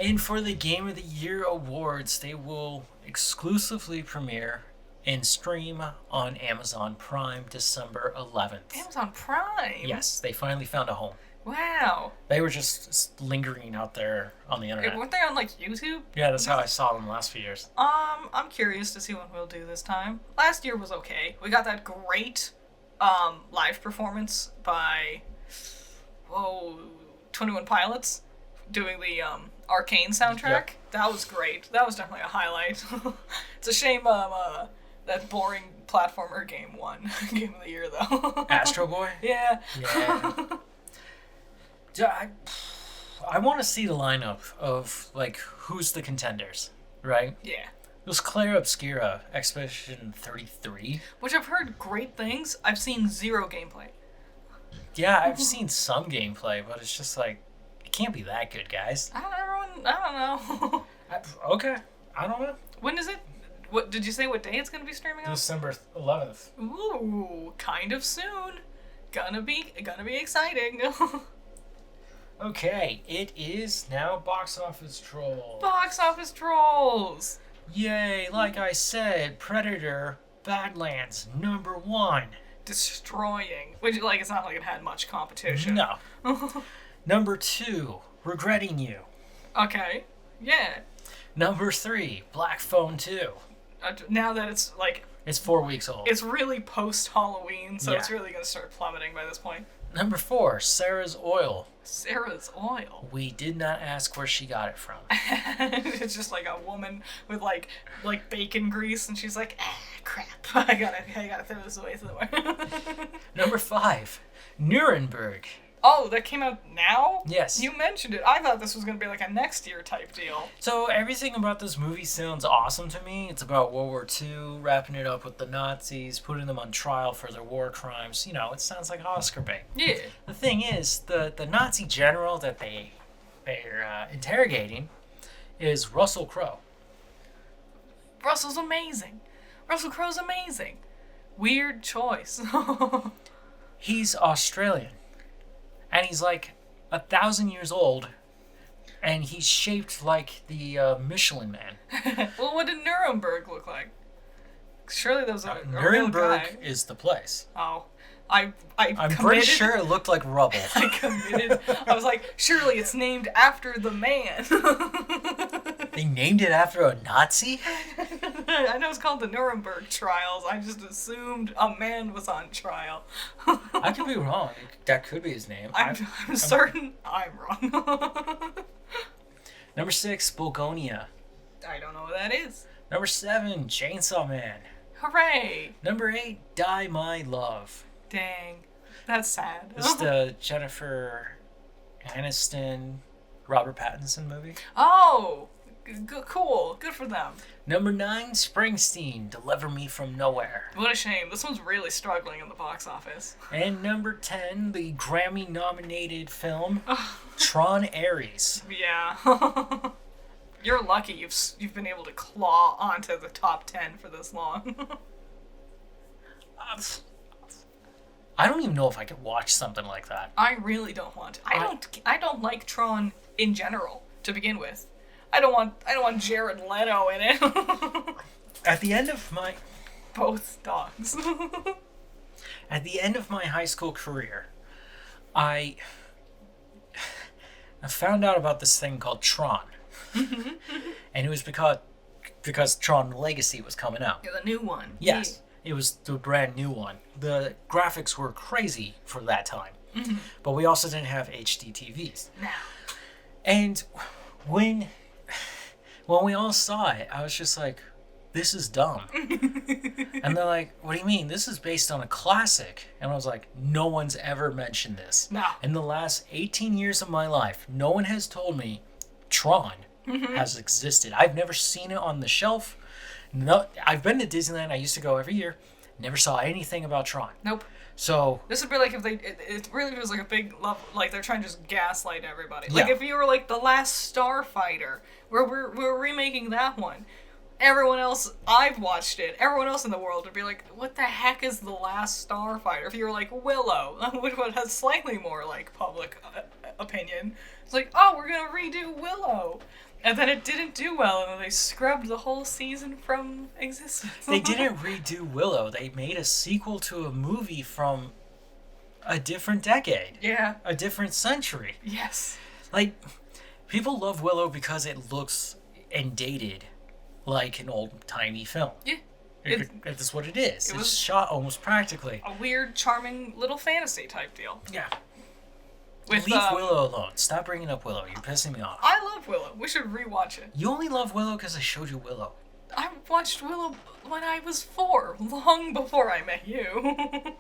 And for the Game of the Year awards, they will exclusively premiere and stream on Amazon Prime December 11th. Amazon Prime? Yes, they finally found a home. Wow. They were just lingering out there on the internet. Weren't they on like YouTube? Yeah, that's how I saw them the last few years. I'm curious to see what we'll do this time. Last year was okay. We got that great live performance by 21 Pilots doing the Arcane soundtrack. Yep. That was great. That was definitely a highlight. It's a shame that boring platformer game won Game of the Year though. Astro Boy? Yeah. Yeah. I want to see the lineup of like who's the contenders, right? Yeah. It was Claire Obscura, Expedition 33. Which I've heard great things. I've seen zero gameplay. Yeah, I've seen some gameplay, but it's just like, it can't be that good, guys. I don't know. Okay, I don't know. When is it? What did you say? What day it's gonna be streaming on? December 11th. Ooh, kind of soon. Gonna be exciting. Okay, it is now Box Office Trolls. Box Office Trolls. Yay! Like I said, Predator, Badlands, #1. Destroying. Which, it's not like it had much competition. No. #2, Regretting You. Okay. Yeah. #3, Black Phone 2. Now that it's It's 4 weeks old. it's really post-Halloween, so Yeah. it's really gonna start plummeting by this point. #4, Sarah's Oil. Sarah's Oil. We did not ask where she got it from. It's just like a woman with like bacon grease, and she's like, crap, I gotta throw this away somewhere. #5, Nuremberg. Oh, that came out now? Yes. You mentioned it. I thought this was gonna be like a next year type deal. So everything about this movie sounds awesome to me. It's about World War II, wrapping it up with the Nazis, putting them on trial for their war crimes. You know, it sounds like Oscar bait. Yeah. The thing is, the Nazi general that they're interrogating is Russell Crowe. Russell's amazing. Russell Crowe's amazing. Weird choice. He's Australian. And he's like 1,000 years old. And he's shaped like the Michelin Man. Well, what did Nuremberg look like? Surely that was a real Nuremberg guy. is the place. Oh. I'm committed. pretty sure it looked like rubble. I committed. I was like, surely it's named after the man. They named it after a Nazi? I know it's called the Nuremberg trials. I just assumed a man was on trial. I could be wrong. That could be his name. I'm certain I'm wrong. #6, Bulgonia. I don't know what that is. #7, Chainsaw Man. Hooray! #8, Die My Love. Dang. That's sad. This is the Jennifer Aniston, Robert Pattinson movie. Oh! Cool. Good for them. #9, Springsteen, Deliver Me From Nowhere. What a shame. This one's really struggling in the box office. And #10, the Grammy-nominated film, Tron Ares. Yeah. You're lucky you've been able to claw onto the top 10 for this long. I don't even know if I could watch something like that. I really don't want to. I don't like Tron in general to begin with. I don't want Jared Leto in it. At the end of my Both dogs. At the end of my high school career, I found out about this thing called Tron. And it was because Tron Legacy was coming out. Yeah, the new one. Yes, it was the brand new one. The graphics were crazy for that time. But we also didn't have HD TVs. No. And when we all saw it, I was just like, this is dumb. And they're like, what do you mean? This is based on a classic. And I was like, no one's ever mentioned this. No. In the last 18 years of my life, no one has told me Tron has existed. I've never seen it on the shelf. No, I've been to Disneyland. I used to go every year. Never saw anything about Tron. Nope. So This would be like if it really was like a big love, like they're trying to just gaslight everybody. Like Yeah. if you were like The Last Starfighter, where we're remaking that one. Everyone else, I've watched it, everyone else in the world would be like, what the heck is The Last Starfighter? If you were like Willow, which one has slightly more like public opinion, it's like, oh, we're gonna redo Willow. And then it didn't do well, and then they scrubbed the whole season from existence. they didn't redo Willow. They made a sequel to a movie from a different decade. Yeah. A different century. Yes. Like, people love Willow because it looks and dated like an old-timey film. Yeah. That's what it is. It It's was- shot almost practically. A weird, charming little fantasy type deal. Yeah. With, Leave Willow alone. Stop bringing up Willow. You're pissing me off. I love Willow. We should rewatch it. You only love Willow because I showed you Willow. I watched Willow when I was 4, long before I met you.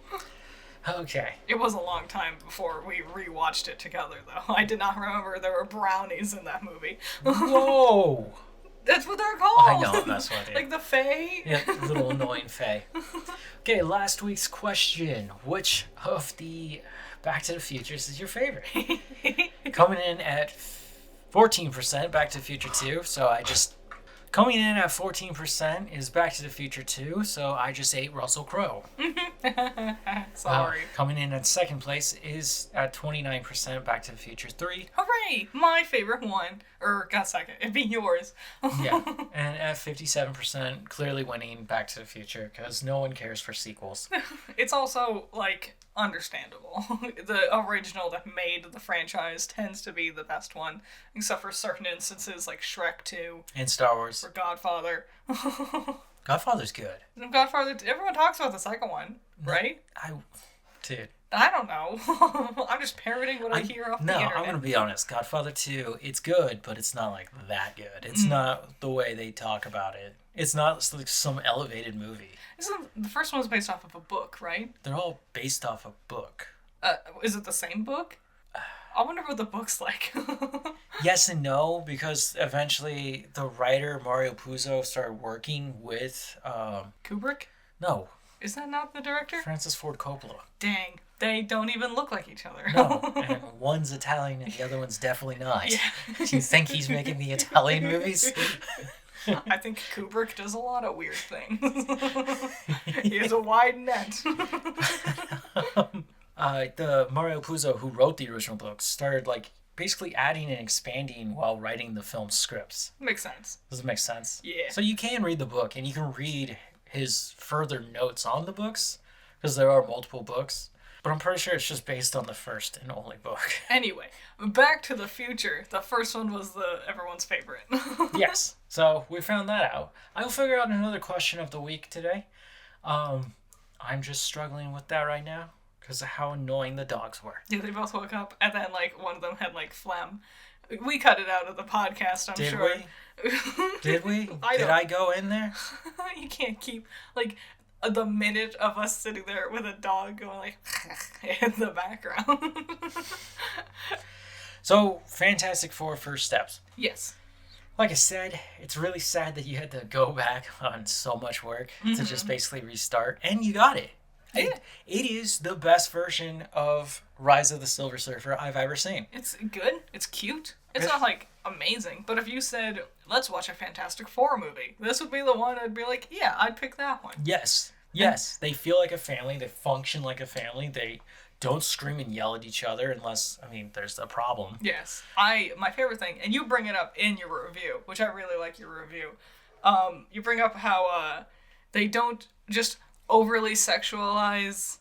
Okay. It was a long time before we rewatched it together, though. I did not remember there were brownies in that movie. Whoa! That's what they're called. I know, that's what they Like the Fae. Yeah, little annoying Faye. Okay, last week's question. Which of the Back to the Futures is your favorite? Coming in at 14%, Back to the Future 2. So I just... Coming in at 14% is Back to the Future 2, so I just ate Russell Crowe. Sorry. Coming in at second place is at 29% Back to the Future 3. Hooray! My favorite one. Got second. It'd be yours. Yeah. And at 57%, clearly winning Back to the Future, because no one cares for sequels. It's also, like, understandable. The original that made the franchise tends to be the best one, except for certain instances like Shrek 2. And Star Wars. Or Godfather. Godfather's good. Godfather, everyone talks about the second one, right? Dude. I don't know. I'm just parroting what I hear off the internet. No, I'm going to be honest. Godfather 2, it's good, but it's not, like, that good. It's not the way they talk about it. It's not like some elevated movie. The first one was based off of a book, right? They're all based off a book. Is it the same book? I wonder what the book's like. Yes and no, because eventually the writer, Mario Puzo, started working with... Kubrick? No. Is that not the director? Francis Ford Coppola. Dang. They don't even look like each other. No, and one's Italian and the other one's definitely not. Yeah. Do you think he's making the Italian movies? I think Kubrick does a lot of weird things. He has a wide net. The Mario Puzo, who wrote the original books, started, like, basically adding and expanding while writing the film scripts. Makes sense. Does it make sense? Yeah. So you can read the book, and you can read his further notes on the books, because there are multiple books. But I'm pretty sure it's just based on the first and only book. Anyway, Back to the Future. The first one was everyone's favorite. Yes. So we found that out. I will figure out another question of the week today. I'm just struggling with that right now because of how annoying the dogs were. Yeah, they both woke up, and then, like, one of them had, like, phlegm. We cut it out of the podcast, I'm sure. Did we? Did I go in there? You can't keep, like, the minute of us sitting there with a dog going, like, in the background. So, Fantastic Four First Steps. Yes. Like I said, it's really sad that you had to go back on so much work to just basically restart, and you got it. Yeah. It is the best version of Rise of the Silver Surfer I've ever seen. It's good. It's cute. It's not, like, amazing. But if you said, let's watch a Fantastic Four movie, this would be the one I'd be like, yeah, I'd pick that one. Yes. Yes. They feel like a family. They function like a family. They don't scream and yell at each other unless, I mean, there's a problem. Yes. My favorite thing, and you bring it up in your review, which I really like your review. You bring up how they don't just overly sexualize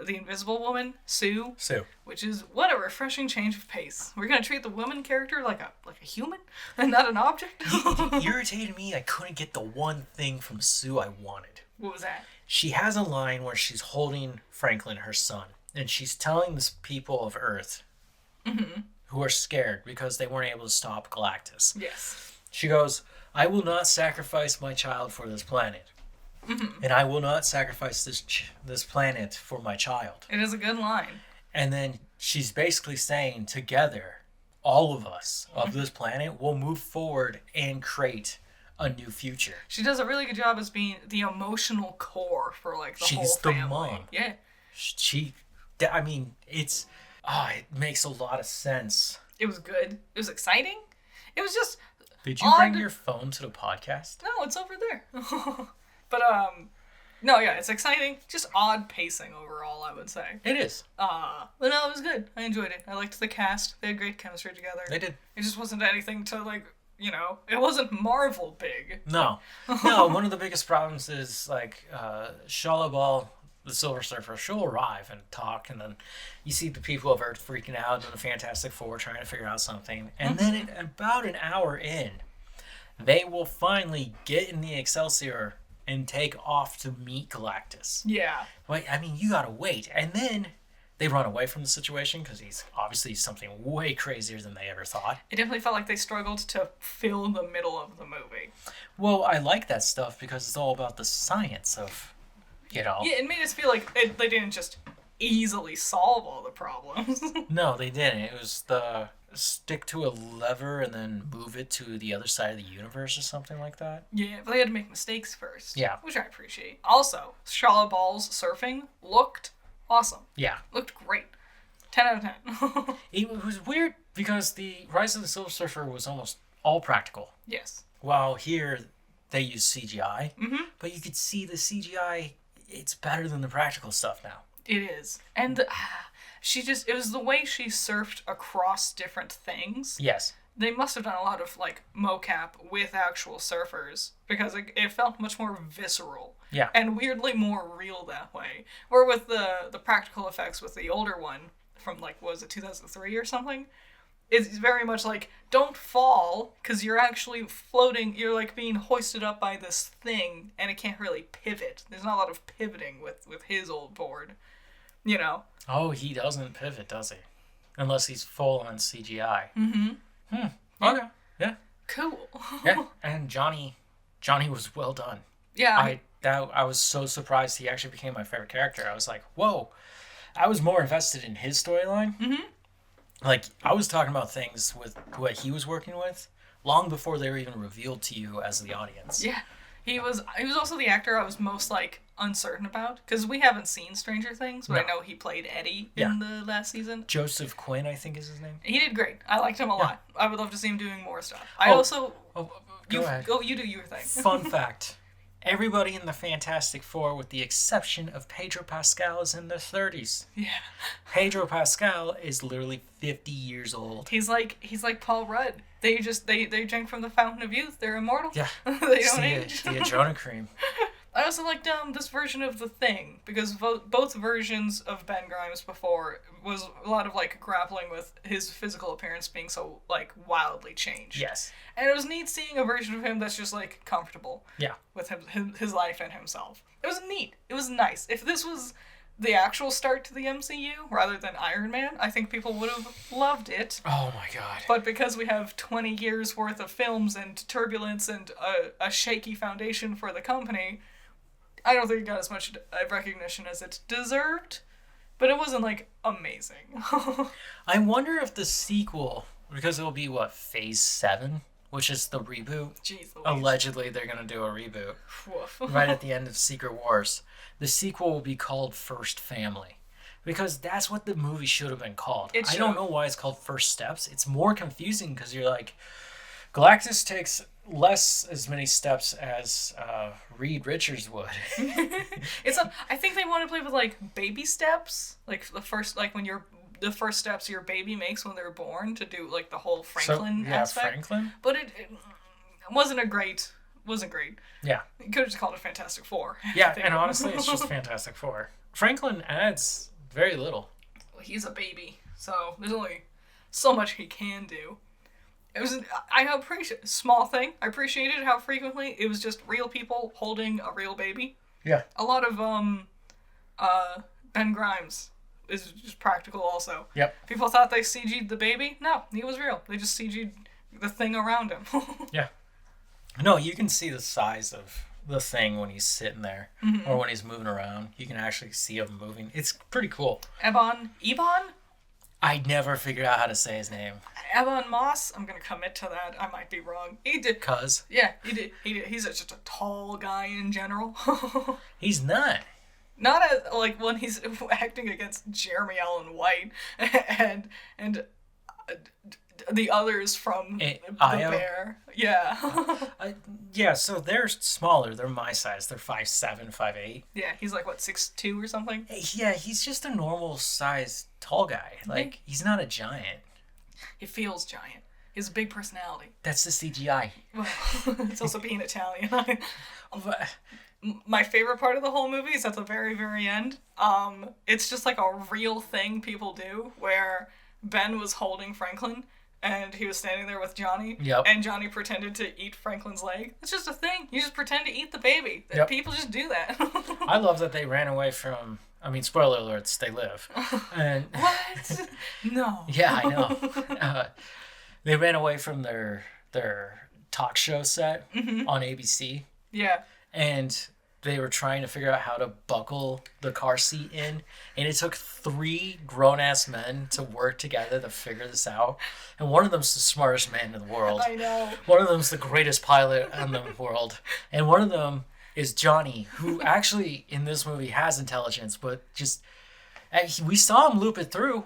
the Invisible Woman, Sue. Which is, what a refreshing change of pace. We're going to treat the woman character like a human and not an object. It irritated me. I couldn't get the one thing from Sue I wanted. What was that? She has a line where she's holding Franklin, her son, and she's telling the people of Earth who are scared because they weren't able to stop Galactus. Yes. She goes, I will not sacrifice my child for this planet. And I will not sacrifice this planet for my child. It is a good line. And then she's basically saying, together, all of us of this planet will move forward and create a new future. She does a really good job as being the emotional core for, like, the whole family. She's the mom. Yeah. It makes a lot of sense. It was good. It was exciting. It was just Did you bring your phone to the podcast? No, it's over there. But, no, yeah, it's exciting. Just odd pacing overall, I would say. It is. But no, it was good. I enjoyed it. I liked the cast. They had great chemistry together. They did. It just wasn't anything to, like, you know, it wasn't Marvel big. No. No, one of the biggest problems is, like, Shalabal, the Silver Surfer, she'll arrive and talk, and then you see the people of Earth freaking out and the Fantastic Four trying to figure out something. And then about an hour in, they will finally get in the Excelsior and take off to meet Galactus. Yeah. Wait, I mean, you gotta wait. And then they run away from the situation because he's obviously something way crazier than they ever thought. It definitely felt like they struggled to fill the middle of the movie. Well, I like that stuff because it's all about the science of, you know. Yeah, it made us feel like they didn't just easily solve all the problems. No, they didn't. It was the stick to a lever and then move it to the other side of the universe or something like that. Yeah, but they had to make mistakes first. Yeah. Which I appreciate. Also, Shala Ball's surfing looked awesome. Yeah. Looked great. 10 out of 10. It was weird because the Rise of the Silver Surfer was almost all practical. Yes. While here, they use CGI. Mm-hmm. But you could see the CGI, it's better than the practical stuff now. It is. And it was the way she surfed across different things. Yes. They must have done a lot of, like, mocap with actual surfers, because it felt much more visceral. Yeah. And weirdly more real that way. Or with the practical effects with the older one from, like, what was it, 2003 or something? It's very much like, don't fall, because you're actually floating, you're, like, being hoisted up by this thing, and it can't really pivot. There's not a lot of pivoting with his old board, you know? Oh, he doesn't pivot, does he? Unless he's full on CGI. Mm-hmm. Okay. Yeah. Cool. Yeah. And Johnny was well done. Yeah. I was so surprised he actually became my favorite character. I was like, whoa. I was more invested in his storyline. Mm-hmm. Like, I was talking about things with what he was working with long before they were even revealed to you as the audience. Yeah. He was also the actor I was most, like, uncertain about, because we haven't seen Stranger Things, but No. I know he played Eddie in the last season. Joseph Quinn, I think is his name. He did great. I liked him a lot. I would love to see him doing more stuff. Go ahead. You do your thing. Fun fact. Everybody in the Fantastic Four, with the exception of Pedro Pascal, is in their 30s. Yeah. Pedro Pascal is literally 50 years old. He's like Paul Rudd. They drank from the fountain of youth. They're immortal. Yeah. They don't age. The Adrenochrome. I also liked this version of The Thing, because both versions of Ben Grimes before was a lot of, like, grappling with his physical appearance being so, like, wildly changed. Yes. And it was neat seeing a version of him that's just, like, comfortable. Yeah. With his life and himself. It was neat. It was nice. If this was the actual start to the MCU rather than Iron Man, I think people would have loved it. Oh my god. But because we have 20 years worth of films and turbulence and a shaky foundation for the company, I don't think it got as much recognition as it deserved, but it wasn't, like, amazing. I wonder if the sequel, because it'll be, Phase 7, which is the reboot. Jeez Louise. Allegedly, they're going to do a reboot Woof. right at the end of Secret Wars. The sequel will be called First Family, because that's what the movie should have been called. I don't know why it's called First Steps. It's more confusing because you're like, Galactus takes as many steps as Reed Richards would. I think they want to play with, like, baby steps, like the first steps your baby makes when they're born, to do, like, the whole Franklin aspect. Franklin. But it wasn't great. Yeah. You could have just called it Fantastic Four. Yeah, and honestly, it's just Fantastic Four. Franklin adds very little. Well, he's a baby, so there's only so much he can do. I appreciate small thing. I appreciated how frequently it was just real people holding a real baby. Yeah. A lot of Ben Grimes is just practical also. Yep. People thought they CG'd the baby. No, he was real. They just CG'd the thing around him. Yeah. No, you can see the size of the thing when he's sitting there, or when he's moving around. You can actually see him moving. It's pretty cool. Ebon? I never figured out how to say his name. Ebon Moss? I'm going to commit to that. I might be wrong. He did. Cuz? Yeah, he did. He's just a tall guy in general. He's not. Not like when he's acting against Jeremy Allen White and the others from the Bear. Yeah. Yeah, so they're smaller. They're my size. They're 5'7", 5'8". Yeah, he's like, what, 6'2" or something? Yeah, he's just a normal size tall guy. Like, he's not a giant. He feels giant. He has a big personality. That's the CGI. Well, it's also being Italian. My favorite part of the whole movie is at the very, very end. It's just like a real thing people do, where Ben was holding Franklin and he was standing there with Johnny. Yep. And Johnny pretended to eat Franklin's leg. It's just a thing. You just pretend to eat the baby. Yep. People just do that. I love that they ran away from... I mean, spoiler alerts, they live. And What? No. yeah, I know. They ran away from their talk show set on ABC. Yeah. And they were trying to figure out how to buckle the car seat in. And it took 3 grown-ass men to work together to figure this out. And one of them's the smartest man in the world. I know. One of them's the greatest pilot in the world. And one of them is Johnny, who actually in this movie has intelligence, but just And we saw him loop it through.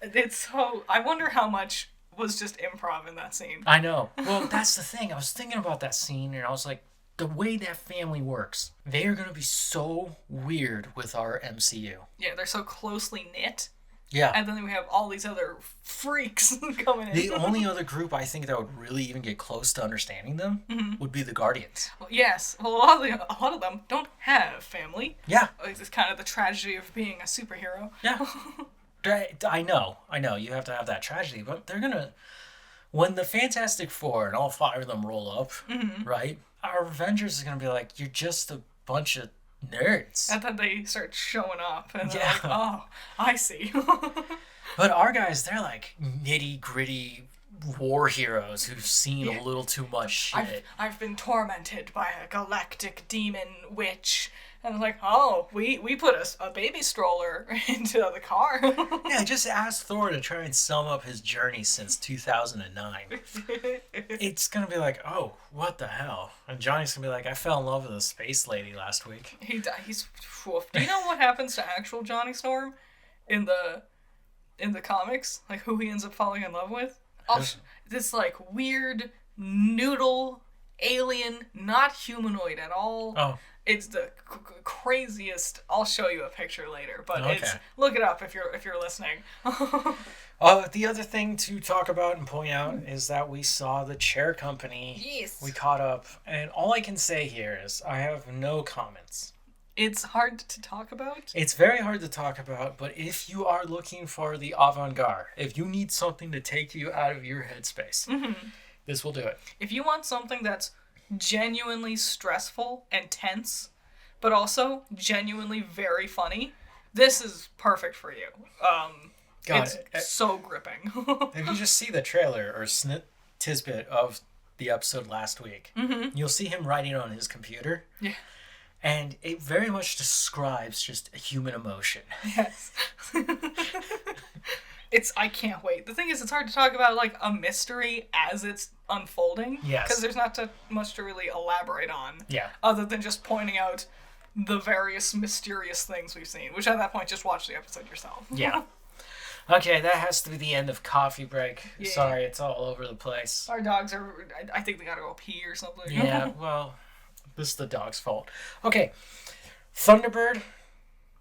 It's so. I wonder how much was just improv in that scene. I know. Well, that's the thing. I was thinking about that scene, and I was like, the way that family works, they are going to be so weird with our MCU. Yeah, they're so closely knit. Yeah. And then we have all these other freaks coming in. The only other group I think that would really even get close to understanding them would be the Guardians. Well, yes. Well, a lot of them don't have family. Yeah. It's kind of the tragedy of being a superhero. Yeah. I know. You have to have that tragedy, but they're going to... When the Fantastic Four and all 5 of them roll up, right? Our Avengers is going to be like, you're just a bunch of nerds. And then they start showing up, and they're like, oh, I see. But our guys, they're like nitty-gritty war heroes who've seen a little too much shit. I've been tormented by a galactic demon witch. And I'm like, oh, we put a baby stroller into the car. Yeah, just ask Thor to try and sum up his journey since 2009. It's going to be like, oh, what the hell? And Johnny's going to be like, I fell in love with a space lady last week. He's woof. Do you know what happens to actual Johnny Storm in the comics? Like, who he ends up falling in love with? This, like, weird noodle alien, not humanoid at all. Oh. It's the craziest. I'll show you a picture later, but Okay. Look it up if you're listening. The other thing to talk about and point out is that we saw the chair company. Yes. We caught up, and all I can say here is I have no comments. It's hard to talk about. It's very hard to talk about, but if you are looking for the avant-garde, if you need something to take you out of your headspace, this will do it. If you want something that's genuinely stressful and tense, but also genuinely very funny, this is perfect for you. It's so gripping. If you just see the trailer or tidbit of the episode last week, you'll see him writing on his computer. Yeah. And it very much describes just a human emotion. Yes. I can't wait. The thing is, it's hard to talk about, like, a mystery as it's unfolding. Yes. Because there's not much to really elaborate on. Yeah. Other than just pointing out the various mysterious things we've seen. Which, at that point, just watch the episode yourself. Yeah. Okay, that has to be the end of Coffee Break. Yeah. Sorry, it's all over the place. Our dogs are... I think they gotta go pee or something. Yeah, well, this is the dog's fault. Okay. Thunderbird,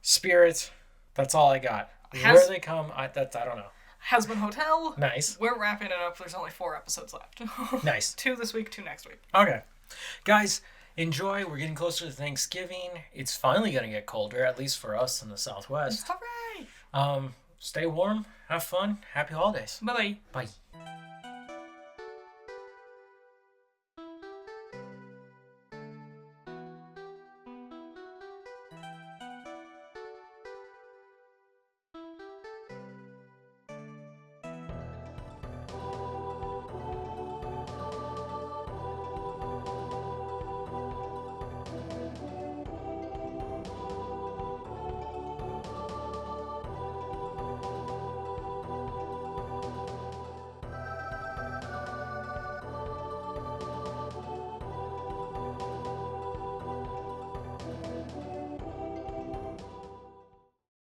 Spirit, that's all I got. Where they come, I don't know. Hasbin Hotel. Nice. We're wrapping it up. There's only 4 episodes left. Nice. 2 this week, 2 next week. Okay. Guys, enjoy. We're getting closer to Thanksgiving. It's finally going to get colder, at least for us in the Southwest. Hooray! Stay warm. Have fun. Happy holidays. Bye-bye. Bye.